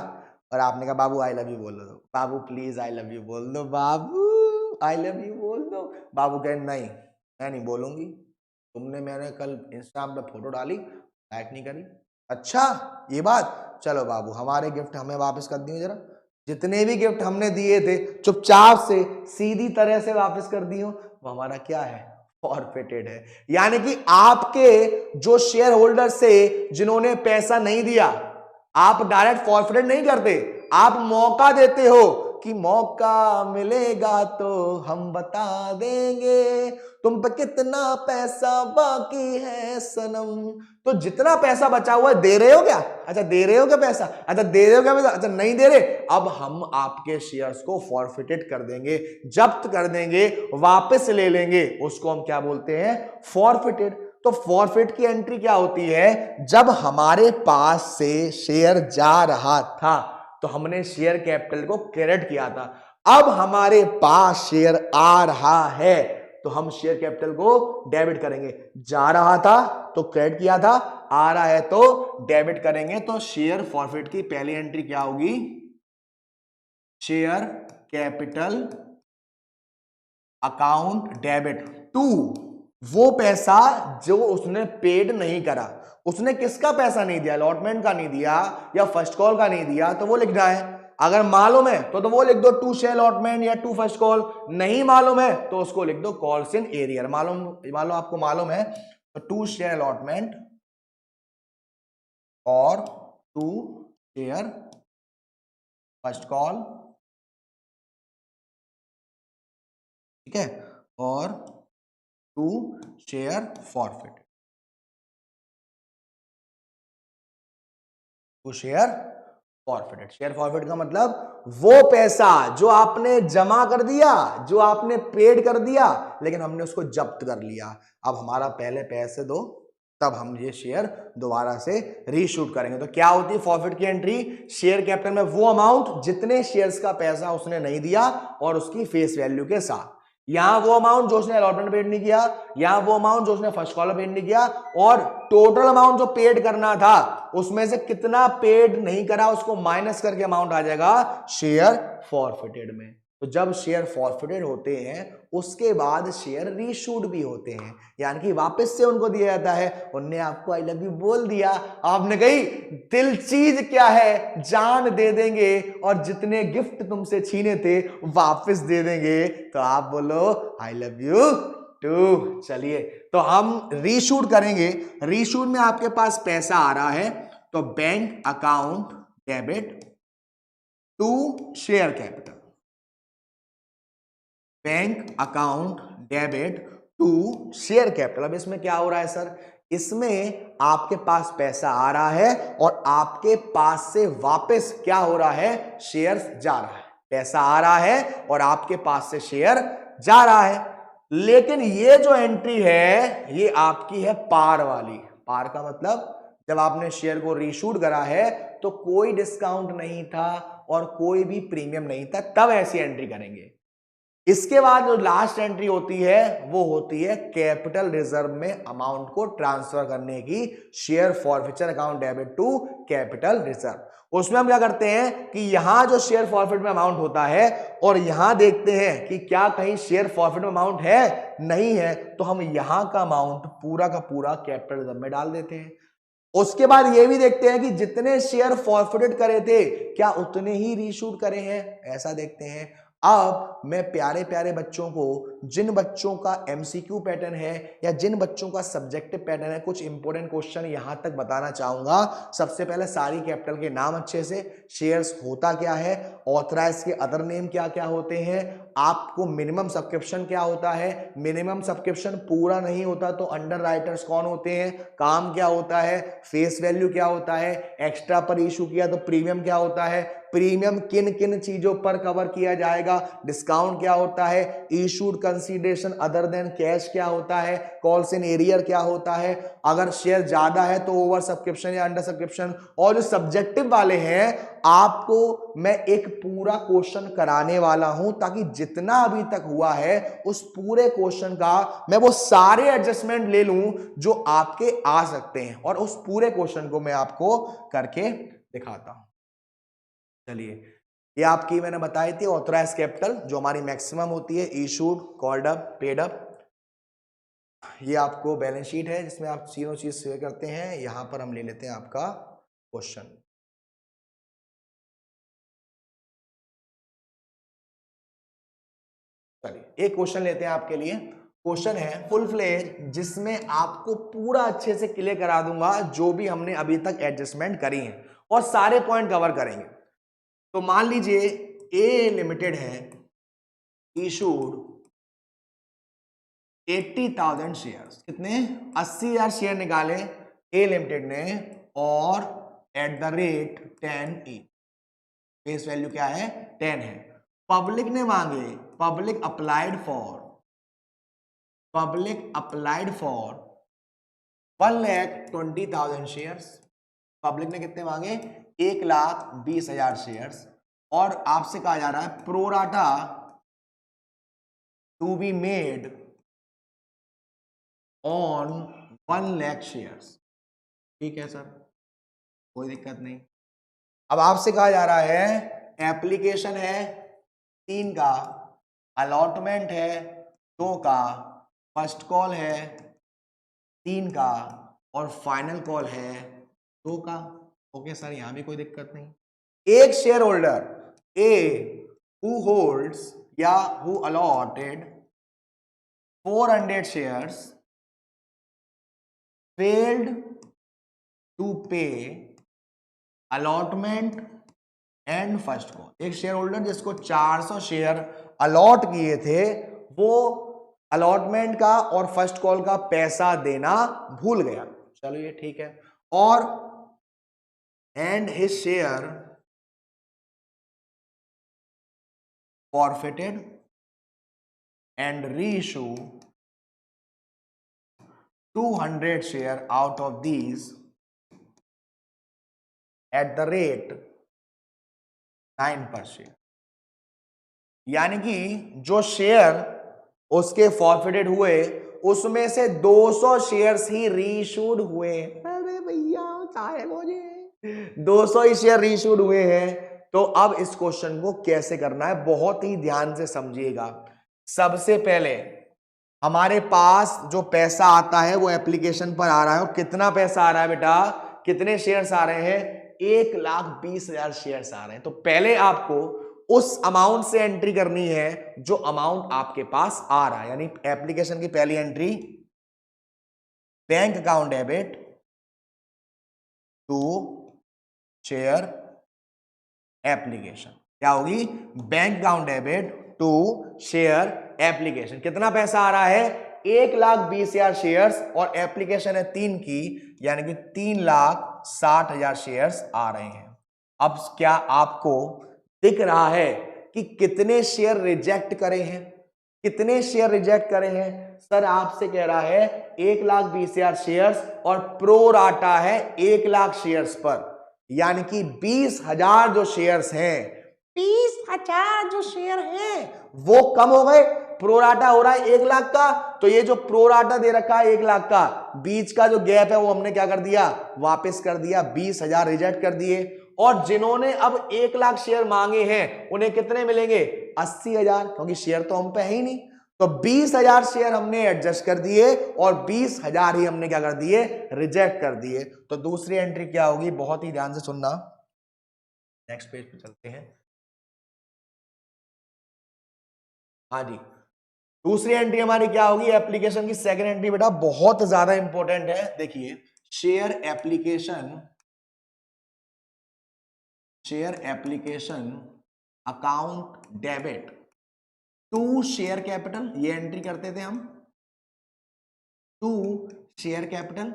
और आपने कहा बाबू आई लव यू बोल दो, बाबू प्लीज आई लव यू बोल दो, बाबू आई लव यू बोल दो। बाबू कहे नहीं मैं नहीं बोलूंगी, तुमने मैंने कल इंस्टाग्राम पे फोटो डाली लाइक नहीं करी। अच्छा ये बात, चलो बाबू हमारे गिफ्ट हमें वापस कर दियो जरा, जितने भी गिफ्ट हमने दिए थे चुपचाप से सीधी तरह से वापस कर दियो, वो हमारा क्या है, फॉरफिटेड है। यानी कि आपके जो शेयर होल्डर से जिन्होंने पैसा नहीं दिया, आप डायरेक्ट फॉरफिटेड नहीं करते, आप मौका देते हो कि मौका मिलेगा तो हम बता देंगे तुम पे कितना पैसा बाकी है सनम। तो जितना पैसा बचा हुआ है दे रहे हो क्या? अच्छा दे रहे हो क्या पैसा? अच्छा दे रहे हो क्या पैसा? अच्छा नहीं दे रहे, अब हम आपके शेयर्स को फॉरफिटेड कर देंगे, जब्त कर देंगे, वापस ले लेंगे, उसको हम क्या बोलते हैं, फॉरफिटेड। तो फॉरफिट की एंट्री क्या होती है, जब हमारे पास से शेयर जा रहा था तो हमने शेयर कैपिटल को क्रेडिट किया था, अब हमारे पास शेयर आ रहा है तो हम शेयर कैपिटल को डेबिट करेंगे। जा रहा था तो क्रेडिट किया था, आ रहा है तो डेबिट करेंगे। तो शेयर फॉरफिट की पहली एंट्री क्या होगी, share capital account debit to वो पैसा जो उसने पेड नहीं करा, उसने किसका पैसा नहीं दिया, अलॉटमेंट का नहीं दिया या फर्स्ट कॉल का नहीं दिया, तो वो लिखना है। अगर मालूम है तो वो लिख दो टू शेयर अलॉटमेंट या टू फर्स्ट कॉल, नहीं मालूम है तो उसको लिख दो कॉल्स इन एरियर। मालूम आपको मालूम है तो टू शेयर अलॉटमेंट और टू शेयर फर्स्ट कॉल, ठीक है, और to share forfeit, to share forfeited. Share forfeit का मतलब वो पैसा जो आपने जमा कर दिया, जो आपने पेड कर दिया, लेकिन हमने उसको जब्त कर लिया, अब हमारा पहले पैसे दो तब हम ये शेयर दोबारा से रीशूट करेंगे। तो क्या होती है फॉरफिट की एंट्री, शेयर कैपिटल में वो अमाउंट जितने शेयर्स का पैसा उसने नहीं दिया और उसकी फेस वैल्यू के साथ, यहां वो अमाउंट जो उसने अलॉटमेंट पेड नहीं किया, यहां वो अमाउंट जो उसने फर्स्ट कॉल पेड नहीं किया, और टोटल अमाउंट जो पेड करना था उसमें से कितना पेड नहीं करा उसको माइनस करके अमाउंट आ जाएगा शेयर फॉरफिटेड में। तो जब शेयर फॉरफिटेड होते हैं उसके बाद शेयर रीशूट भी होते हैं, यानी कि वापस से उनको दिया जाता है। उनने आपको आई लव यू बोल दिया, आपने कही दिल चीज क्या है, जान दे देंगे और जितने गिफ्ट तुमसे छीने थे वापस दे देंगे, तो आप बोलो आई लव यू टू। चलिए तो हम रीशूट करेंगे, रीशूट में आपके पास पैसा आ रहा है तो bank account debit to share capital, bank account debit to share capital. अब इसमें क्या हो रहा है सर, इसमें आपके पास पैसा आ रहा है और आपके पास से वापस क्या हो रहा है, शेयर्स जा रहा है। पैसा आ रहा है और आपके पास से शेयर जा रहा है। लेकिन ये जो एंट्री है ये आपकी है पार वाली। पार का मतलब जब आपने शेयर को रीशूट करा है तो कोई डिस्काउंट नहीं था और कोई भी प्रीमियम नहीं था, तब ऐसी एंट्री करेंगे। इसके बाद जो लास्ट एंट्री होती है वो होती है कैपिटल रिजर्व में अमाउंट को ट्रांसफर करने की, share forfeiture account debit to capital reserve. उसमें हम क्या करते हैं कि यहां जो शेयर फॉरफिट में अमाउंट होता है और यहां देखते हैं कि क्या कहीं शेयर फॉरफिट में अमाउंट है, नहीं है, तो हम यहां का अमाउंट पूरा का पूरा कैपिटल रिजर्व में डाल देते हैं। उसके बाद ये भी देखते हैं कि जितने शेयर फॉरफिटेड करे थे क्या उतने ही रीशूट करे हैं, ऐसा देखते हैं। अब मैं प्यारे प्यारे बच्चों को, जिन बच्चों का एमसीक्यू पैटर्न है या जिन बच्चों का सब्जेक्टिव पैटर्न है, कुछ इंपॉर्टेंट क्वेश्चन यहां तक बताना चाहूंगा। सबसे पहले सारी कैपिटल के नाम अच्छे से, शेयर्स होता क्या है, ऑथराइज के अदर नेम क्या क्या होते हैं, आपको मिनिमम सब्सक्रिप्शन क्या होता है, मिनिमम सब्सक्रिप्शन पूरा नहीं होता तो अंडर राइटर्स कौन होते हैं, काम क्या होता है, फेस वैल्यू क्या होता है, एक्स्ट्रा पर इशू किया तो प्रीमियम क्या होता है, प्रीमियम किन किन चीजों पर कवर किया जाएगा, डिस्काउंट क्या होता है, issued consideration other than cash क्या होता है, कॉल्स इन एरियर क्या होता है, अगर शेयर ज्यादा है तो ओवर सब्सक्रिप्शन या अंडर सब्सक्रिप्शन। और जो सब्जेक्टिव वाले हैं आपको मैं एक पूरा क्वेश्चन कराने वाला हूं ताकि जितना अभी तक हुआ है उस पूरे क्वेश्चन का मैं वो सारे एडजस्टमेंट ले लूं जो आपके आ सकते हैं और उस पूरे क्वेश्चन को मैं आपको करके दिखाता हूं। चलिए, ये आपकी मैंने बताई थी ऑथराइज कैपिटल जो हमारी मैक्सिमम होती है, issued, called up, paid up. ये आपको बैलेंस शीट है जिसमें आप तीनों चीज शेयर करते हैं। यहां पर हम ले लेते हैं आपका क्वेश्चन। चलिए एक क्वेश्चन लेते हैं आपके लिए। क्वेश्चन है फुल फ्लेज, जिसमें आपको पूरा अच्छे से क्लियर करा दूंगा जो भी हमने अभी तक एडजस्टमेंट करी है और सारे पॉइंट कवर करेंगे। तो मान लीजिए ए लिमिटेड है, इशूड 80,000 शेयर्स, कितने, 80,000 शेयर निकाले ए लिमिटेड ने और at the rate 10 E, face value क्या है, 10 है। पब्लिक ने मांगे, public applied for 1,20,000 shares. Public ने कितने मांगे, 1,20,000 शेयर्स और आपसे कहा जा रहा है pro rata to be made on 1,00,000 shares. ठीक है सर, कोई दिक्कत नहीं। अब आपसे कहा जा रहा है एप्लीकेशन है 3 का, अलॉटमेंट है 2 का, फर्स्ट कॉल है 3 का और फाइनल कॉल है 2 का। ओके सर, यहां भी कोई दिक्कत नहीं। एक share holder a who holds या who allotted 400 shares failed to pay allotment and first call. एक शेयर होल्डर जिसको 400 शेयर अलॉट किए थे वो अलॉटमेंट का और फर्स्ट कॉल का पैसा देना भूल गया। चलो ये ठीक है। और and his share forfeited and reissue 200 share out of these at the rate 9 पर शेयर। यानी कि जो शेयर उसके फॉरफिटेड हुए उसमें से 200 शेयर्स ही रीइशूड हुए। अरे भैया चाहे मुझे 200 ही शेयर रीइशूड हुए हैं। तो अब इस क्वेश्चन को कैसे करना है बहुत ही ध्यान से समझिएगा। सबसे पहले हमारे पास जो पैसा आता है वो एप्लीकेशन पर आ रहा है और कितना पैसा आ रहा है बेटा, कितने शेयर्स आ रहे हैं, 1,20,000 शेयर्स आ रहे हैं। तो पहले आपको उस अमाउंट से एंट्री करनी है जो अमाउंट आपके पास आ रहा है। यानी एप्लीकेशन की पहली entry bank account debit to share application. क्या होगी, bank account debit to share application. कितना पैसा आ रहा है, 1,20,000 शेयर्स और एप्लीकेशन है 3 की, यानी कि 3,60,000 शेयर्स आ रहे हैं। अब क्या आपको दिख रहा है कि कितने शेयर रिजेक्ट करे हैं? कितने शेयर रिजेक्ट करे हैं? सर आपसे कह रहा है 1,20,000 शेयर्स और प्रो राटा है 1,00,000 शेयर्स पर, यानी कि 20,000 जो शेयर्स हैं, 20,000 जो शेयर हैं वो कम हो गए। प्रोराटा हो रहा है 1,00,000 का, तो ये जो प्रोराटा दे रखा है 1,00,000 का, बीच का जो गैप है वो हमने क्या कर दिया, वापस कर दिया, 20,000 रिजेक्ट कर दिए। और जिन्होंने अब 1,00,000 शेयर मांगे हैं उन्हें कितने मिलेंगे, 80,000, क्योंकि शेयर तो हम पे है ही नहीं। तो 20,000 शेयर हमने एडजस्ट कर दिए और 20,000 ही हमने क्या कर दिए, रिजेक्ट कर दिए। तो दूसरी एंट्री क्या होगी, बहुत ही ध्यान से सुनना, नेक्स्ट पेज पे चलते हैं। हाँ जी, दूसरी एंट्री हमारी क्या होगी, एप्लीकेशन की सेकंड एंट्री बेटा बहुत ज्यादा इंपॉर्टेंट है। देखिए, share application account debit to share capital, ये एंट्री करते थे हम, टू शेयर कैपिटल,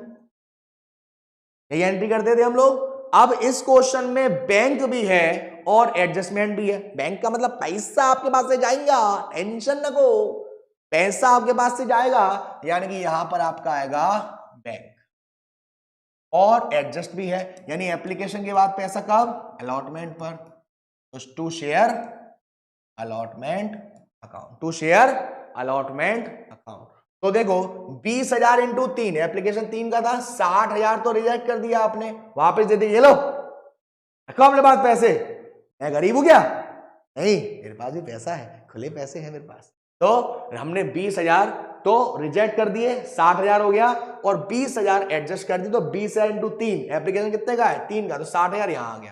ये एंट्री करते थे हम लोग। अब इस क्वेश्चन में बैंक भी है और एडजस्टमेंट भी है। बैंक का मतलब पैसा आपके पास से जाएगा, टेंशन न को, पैसा आपके पास से जाएगा, यानी कि यहां पर आपका आएगा बैंक, और एडजस्ट भी है, यानी एप्लीकेशन के बाद पैसा कब, अलॉटमेंट पर। तो to share allotment account, to share allotment account. तो देखो 20,000 इंटू 3, एप्लीकेशन 3 का था, 60,000 तो रिजेक्ट कर दिया आपने, वापस दे दिए, ये लो रखो अपने पास पैसे, मैं गरीब हूं क्या, नहीं मेरे पास भी पैसा है, खुले पैसे हैं मेरे पास। तो हमने 20,000 तो रिजेक्ट कर दिए, 60,000 हो गया, और 20,000 एडजस्ट कर दी, तो 20,000 इंटू 3, एप्लीकेशन कितने का है, 3 का, तो 60,000 यहां आ गया।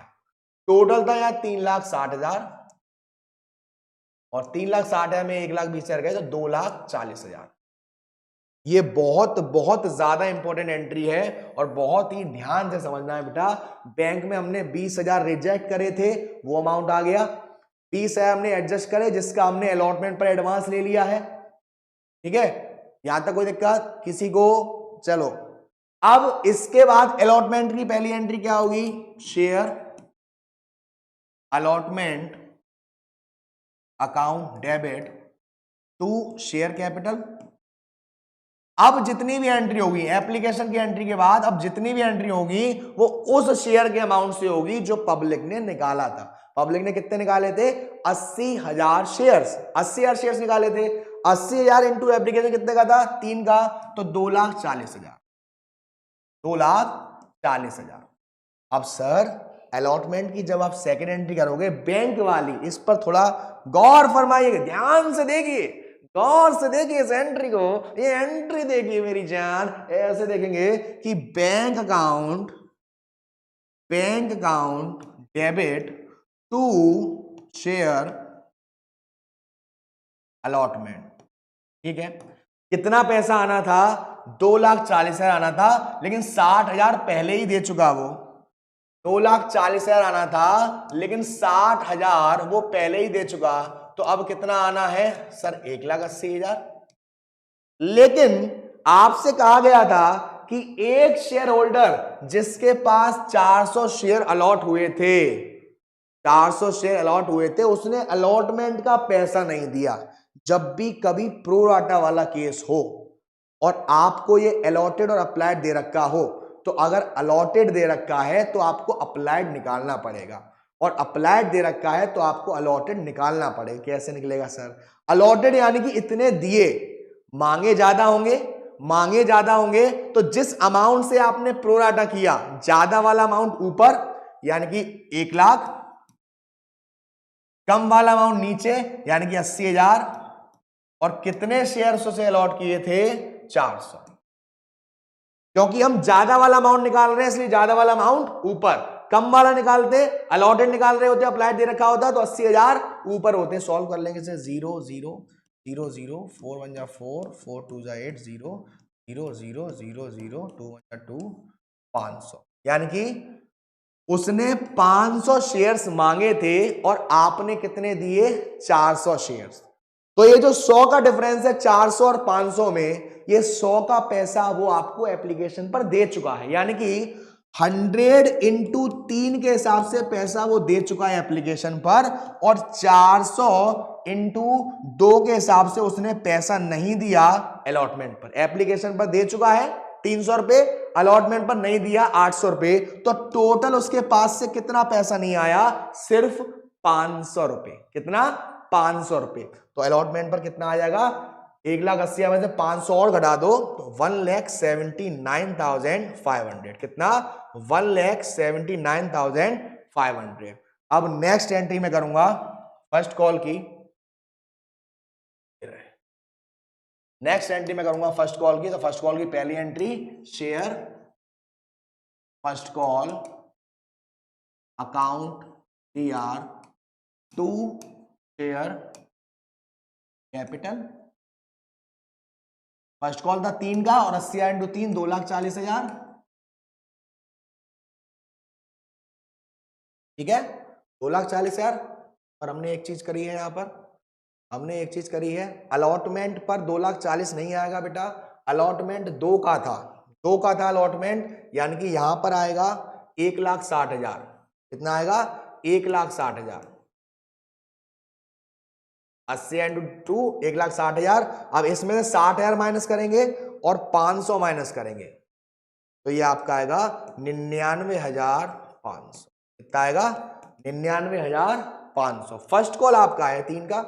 टोटल था यहाँ 3,60,000, और 3,60,000 में 1,20,000 गए तो 2,40,000। ये बहुत बहुत ज्यादा इंपॉर्टेंट एंट्री है और बहुत ही ध्यान से समझना है बेटा। बैंक में हमने 20,000 रिजेक्ट करे थे, वो अमाउंट आ गया, 20,000 हमने एडजस्ट करे जिसका हमने अलॉटमेंट पर एडवांस ले लिया है, ठीक है, यहां तक कोई दिक्कत किसी को। चलो अब इसके बाद अलॉटमेंट की पहली एंट्री क्या होगी, share allotment account debit to share capital. अब जितनी भी एंट्री होगी एप्लीकेशन की एंट्री के बाद, अब जितनी भी एंट्री होगी वो उस शेयर के अमाउंट से होगी जो पब्लिक ने निकाला था। पब्लिक ने कितने निकाले थे, 80,000 शेयर्स, 80,000 शेयर्स निकाले थे, 80,000 इंटू एप्लीकेशन कितने का था, 3 का, तो 2,40,000, 2,40,000। अब सर अलॉटमेंट की जब आप सेकंड एंट्री करोगे बैंक वाली, इस पर थोड़ा गौर फरमाइएगा, ध्यान से देखिए, गौर से देखिए इस एंट्री को, ये एंट्री देखिए मेरी जान, ऐसे देखेंगे कि bank account debit to share allotment, ठीक है। कितना पैसा आना था, 2,40,000 आना था, लेकिन 60,000 पहले ही दे चुका वो। 2,40,000 आना था लेकिन 60,000 वो पहले ही दे चुका, तो अब कितना आना है सर, 1,80,000। लेकिन आपसे कहा गया था कि एक शेयर होल्डर जिसके पास 400 शेयर अलॉट हुए थे, 400 शेयर अलॉट हुए थे, उसने अलॉटमेंट का पैसा नहीं दिया। जब भी कभी प्रो राटा वाला केस हो और आपको ये अलॉटेड और अप्लाइड दे रखा हो, तो अगर अलॉटेड दे रखा है तो आपको अप्लाइड निकालना पड़ेगा, और अप्लाइड दे रखा है तो आपको अलॉटेड निकालना पड़ेगा। कैसे निकलेगा सर, अलॉटेड यानी कि इतने दिए, मांगे ज्यादा होंगे, तो जिस अमाउंट से आपने प्रोराटा किया ज्यादा वाला अमाउंट ऊपर, यानी कि 1,00,000, कम वाला अमाउंट नीचे, यानी कि 80,000, और कितने शेयर्स से अलॉट किए थे, 400। क्योंकि हम ज्यादा वाला अमाउंट निकाल रहे हैं इसलिए ज्यादा वाला अमाउंट ऊपर, कम वाला निकालते, अलॉटेड निकाल रहे होते, अप्लाइड दे रखा होता, तो 80,000 ऊपर होते। सॉल्व कर लेंगे से 0 0 0 0 4 1 जा 4 4 2 जा 8 0 0 0 0 0 2 1 जा 2 500, यानी कि उसने 500 शेयर्स मांगे थे और आपने कितने दिए, 400 शेयर्स। तो ये जो 100 का डिफरेंस है 400 और 500 में, ये 100 का पैसा वो आपको एप्लीकेशन पर दे चुका है, यानी कि 100 इंटू 3 के हिसाब से पैसा वो दे चुका है एप्लीकेशन पर, और 400 इंटू 2 के हिसाब से उसने पैसा नहीं दिया अलॉटमेंट पर। एप्लीकेशन पर दे चुका है 300 रुपए, अलॉटमेंट पर नहीं दिया 800 रुपए, तो टोटल उसके पास से कितना पैसा नहीं आया, सिर्फ 500 रुपए। कितना? 500 रुपए। तो अलॉटमेंट पर कितना आ जाएगा, 1,80,000 में से 500 और घटा दो तो 1,79,500। कितना? 1,79,500। अब नेक्स्ट एंट्री में करूंगा फर्स्ट कॉल की, नेक्स्ट एंट्री में करूंगा फर्स्ट कॉल की। तो फर्स्ट कॉल की पहली entry, share first call account TR to share capital. First call था 3 का, और 80,000 इंटू 3 2,40,000। ठीक है, 2,40,000। और हमने एक चीज करी है, यहां पर हमने एक चीज करी है, अलॉटमेंट पर 2,40,000 नहीं आएगा बेटा, अलॉटमेंट 2 का था, 2 का था अलॉटमेंट, यानी कि यहां पर आएगा 1,60,000। कितना आएगा? 1,60,000। 80 इंटू 2 1,60,000। अब इसमें से 60,000 माइनस करेंगे और 500 माइनस करेंगे, तो ये आपका आएगा 99,500। कितना आएगा? 99,500। फर्स्ट कॉल आपका है 3 का,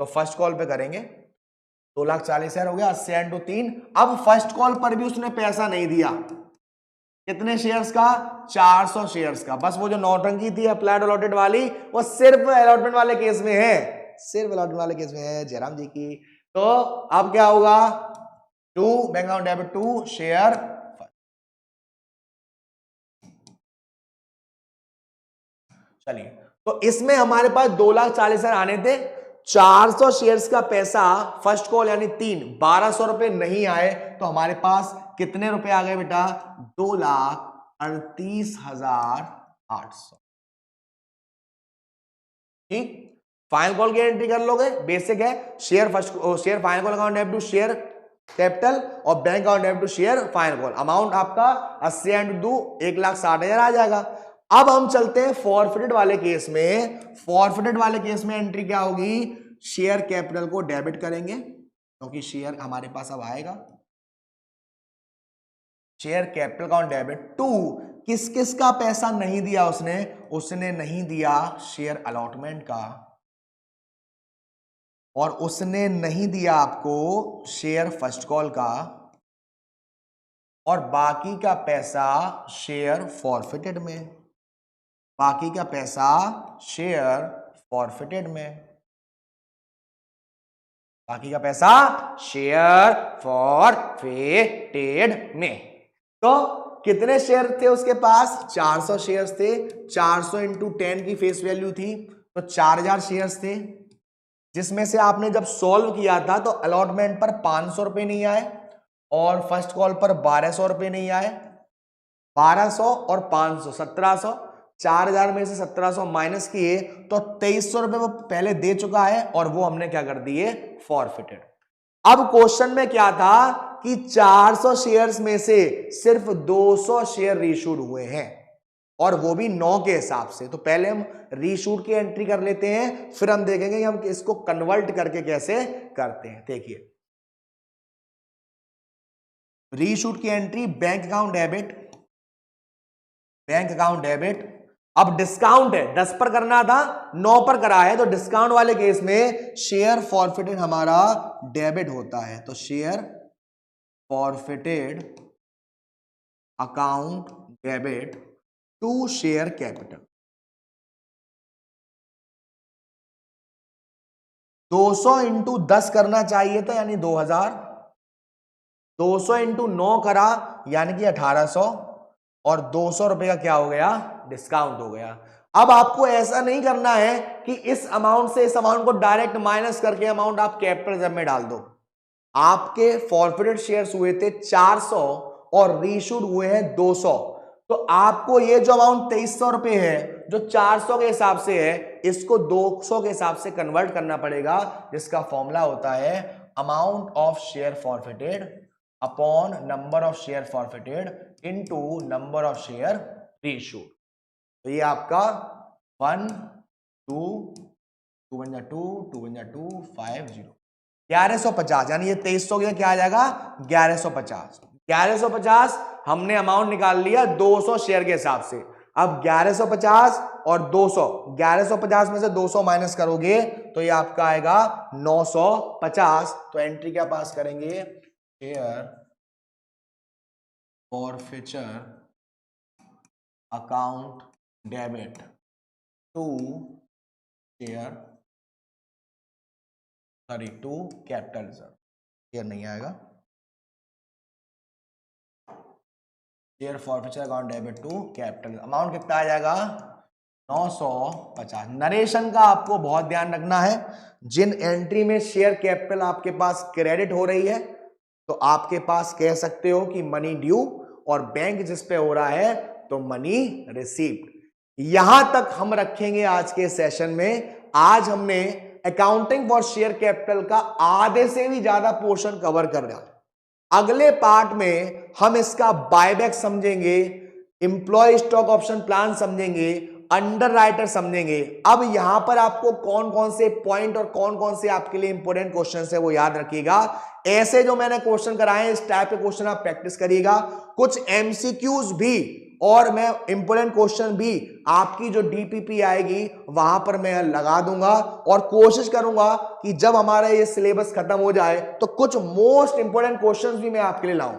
तो फर्स्ट कॉल पे करेंगे, 2,40,000 हो गया, 80 इंटू 3। अब फर्स्ट कॉल पर भी उसने पैसा नहीं दिया, कितने शेयर्स का? 400 शेयर्स का। बस वो जो नौटंकी थी अप्लाइड अलॉटेड वाली, वो सिर्फ अलॉटमेंट वाले केस में है, सिर्फ अलॉटमेंट वाले केस में है जयराम जी की। तो अब क्या होगा, to bank account debit to share. चलिए, तो इसमें हमारे पास 2,40,000 आने थे, 400 शेयर्स का पैसा फर्स्ट कॉल यानी 3, 1,200 रुपए नहीं आए, तो हमारे पास कितने रुपए आ गए बेटा? 2,38,800। ठीक, फाइनल कॉल की एंट्री कर लोगे, बेसिक है, share first, share final call account debit to share capital, और bank account debit to share final call. Amount आपका 80 इंटू 2 1,60,000 आ जाएगा। अब हम चलते हैं फॉरफिटेड वाले केस में। फॉरफिटेड वाले केस में एंट्री क्या होगी? शेयर कैपिटल को डेबिट करेंगे, क्योंकि शेयर हमारे पास अब आएगा, share capital account debit to किस किस का पैसा नहीं दिया उसने? उसने नहीं दिया शेयर अलॉटमेंट का, और उसने नहीं दिया आपको शेयर फर्स्ट कॉल का, और बाकी का पैसा शेयर फॉरफिटेड में, बाकी का पैसा शेयर फॉरफिटेड में, बाकी का पैसा शेयर फॉरफिटेड में। तो कितने शेयर थे उसके पास? 400 शेयर्स थे, 400 इंटू 10 की फेस वैल्यू थी, तो 4,000 शेयर्स थे, जिसमें से आपने जब सॉल्व किया था तो अलॉटमेंट पर 500 रुपए नहीं आए, और फर्स्ट कॉल पर 1,200 रुपए नहीं आए। 1,200 और 500 1,700, 4,000 में से 1,700 माइनस किए तो 2,300 रुपए वो पहले दे चुका है, और वो हमने क्या कर दिए? फॉरफिटेड। अब क्वेश्चन में क्या था कि 400 शेयर्स में से सिर्फ 200 शेयर रीशूड हुए हैं, और वो भी 9 के हिसाब से। तो पहले हम रीशूट की एंट्री कर लेते हैं, फिर हम देखेंगे कि हम इसको कन्वर्ट करके कैसे करते हैं। देखिए, रीशूट की entry, bank account debit, bank account debit. अब डिस्काउंट है, 10 पर करना था, 9 पर करा है, तो डिस्काउंट वाले केस में शेयर फॉरफिटेड हमारा डेबिट होता है। तो share forfeited account debit to share capital. 200 into 10 करना चाहिए था, यानी 2,000। 200 इंटू 9 करा, यानी कि 1,800, और 200 रुपए का क्या हो गया? डिस्काउंट हो गया। अब आपको ऐसा नहीं करना है कि इस अमाउंट से इस अमाउंट को डायरेक्ट माइनस करके अमाउंट आप कैपिटल रिजर्व में डाल दो। आपके फॉरफिटेड शेयर्स हुए थे 400 और रीशूड हुए हैं 200, तो आपको ये जो अमाउंट 2300 रुपए है जो 400 के हिसाब से है, इसको 200 के हिसाब से कन्वर्ट करना पड़ेगा, जिसका फॉर्मूला होता है amount of share forfeited upon number of share forfeited into number of share reissued. तो ये आपका 1 2 2 1 2 2 1 2 5 0 1150, यानी ये 2300 का क्या आ जाएगा 1150। 1150 हमने अमाउंट निकाल लिया 200 शेयर के हिसाब से। अब 1150 और 200, 1150 में से 200 माइनस करोगे तो ये आपका आएगा 950। तो एंट्री क्या पास करेंगे, share forfeiture account debit to share to capital reserve. Share नहीं आएगा, share forfeiture account debit to capital. Amount कितना आ जाएगा 950। नरेशन का आपको बहुत ध्यान रखना है, जिन एंट्री में शेयर कैपिटल आपके पास क्रेडिट हो रही है तो आपके पास कह सकते हो कि मनी ड्यू, और बैंक जिस पे हो रहा है तो मनी रिसीव्ड। यहां तक हम रखेंगे आज के सेशन में। आज हमने अकाउंटिंग फॉर शेयर कैपिटल का आधे से भी ज्यादा पोर्शन कवर कर रहा है। अगले पार्ट में हम इसका बायबैक समझेंगे, एम्प्लॉय स्टॉक ऑप्शन प्लान समझेंगे, अंडरराइटर समझेंगे। अब यहां पर आपको कौन कौन से पॉइंट और कौन कौन से आपके लिए इंपॉर्टेंट क्वेश्चन है वो याद रखिएगा। ऐसे जो मैंने क्वेश्चन कराए हैं इस टाइप के क्वेश्चन आप प्रैक्टिस करिएगा। कुछ एमसीक्यूज भी और मैं इंपॉर्टेंट क्वेश्चन भी आपकी जो डीपीपी आएगी वहां पर मैं लगा दूंगा, और कोशिश करूंगा कि जब हमारा ये सिलेबस खत्म हो जाए तो कुछ मोस्ट इंपॉर्टेंट क्वेश्चंस भी मैं आपके लिए लाऊं।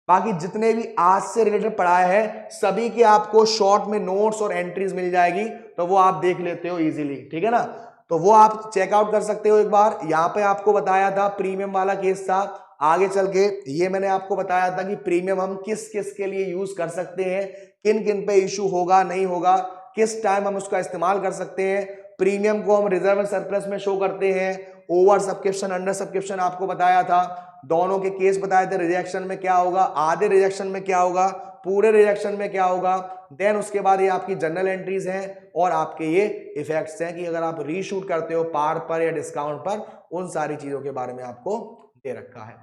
बाकी जितने भी आज से रिलेटेड पढ़ाया है सभी की आपको शॉर्ट में नोट्स और एंट्रीज मिल जाएगी, तो वो आप देख लेते हो इजीली, ठीक है ना। तो वो आप चेकआउट कर सकते हो एक बार। यहाँ पे आपको बताया था प्रीमियम वाला केस था, आगे चल के ये मैंने आपको बताया था कि प्रीमियम हम किस किस के लिए यूज कर सकते हैं, किन किन पे इशू होगा नहीं होगा, किस टाइम हम उसका इस्तेमाल कर सकते हैं। प्रीमियम को हम रिजर्व एंड सरप्लस में शो करते हैं, ओवर सब्सक्रिप्शन अंडर सब्सक्रिप्शन आपको बताया था, दोनों के केस बताए थे। रिजेक्शन में क्या होगा, आधे रिजेक्शन में क्या होगा, पूरे रिजेक्शन में क्या होगा। देन उसके बाद ये आपकी जनरल एंट्रीज हैं और आपके ये इफेक्ट्स हैं कि अगर आप रीशूट करते हो पार पर या डिस्काउंट पर, उन सारी चीजों के बारे में आपको दे रखा है।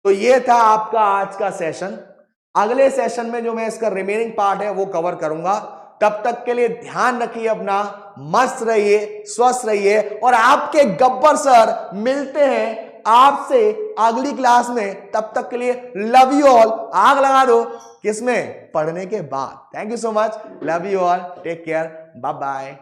तो ये था आपका आज का सेशन। अगले सेशन में जो मैं इसका रिमेनिंग पार्ट है वो कवर करूंगा। तब तक के लिए ध्यान रखिए अपना, मस्त रहिए, स्वस्थ रहिए, और आपके गब्बर सर मिलते हैं आपसे अगली क्लास में। तब तक के लिए लव यू ऑल। आग लगा दो किसमें, पढ़ने के बाद। Thank you so much, love you all, take care, bye bye.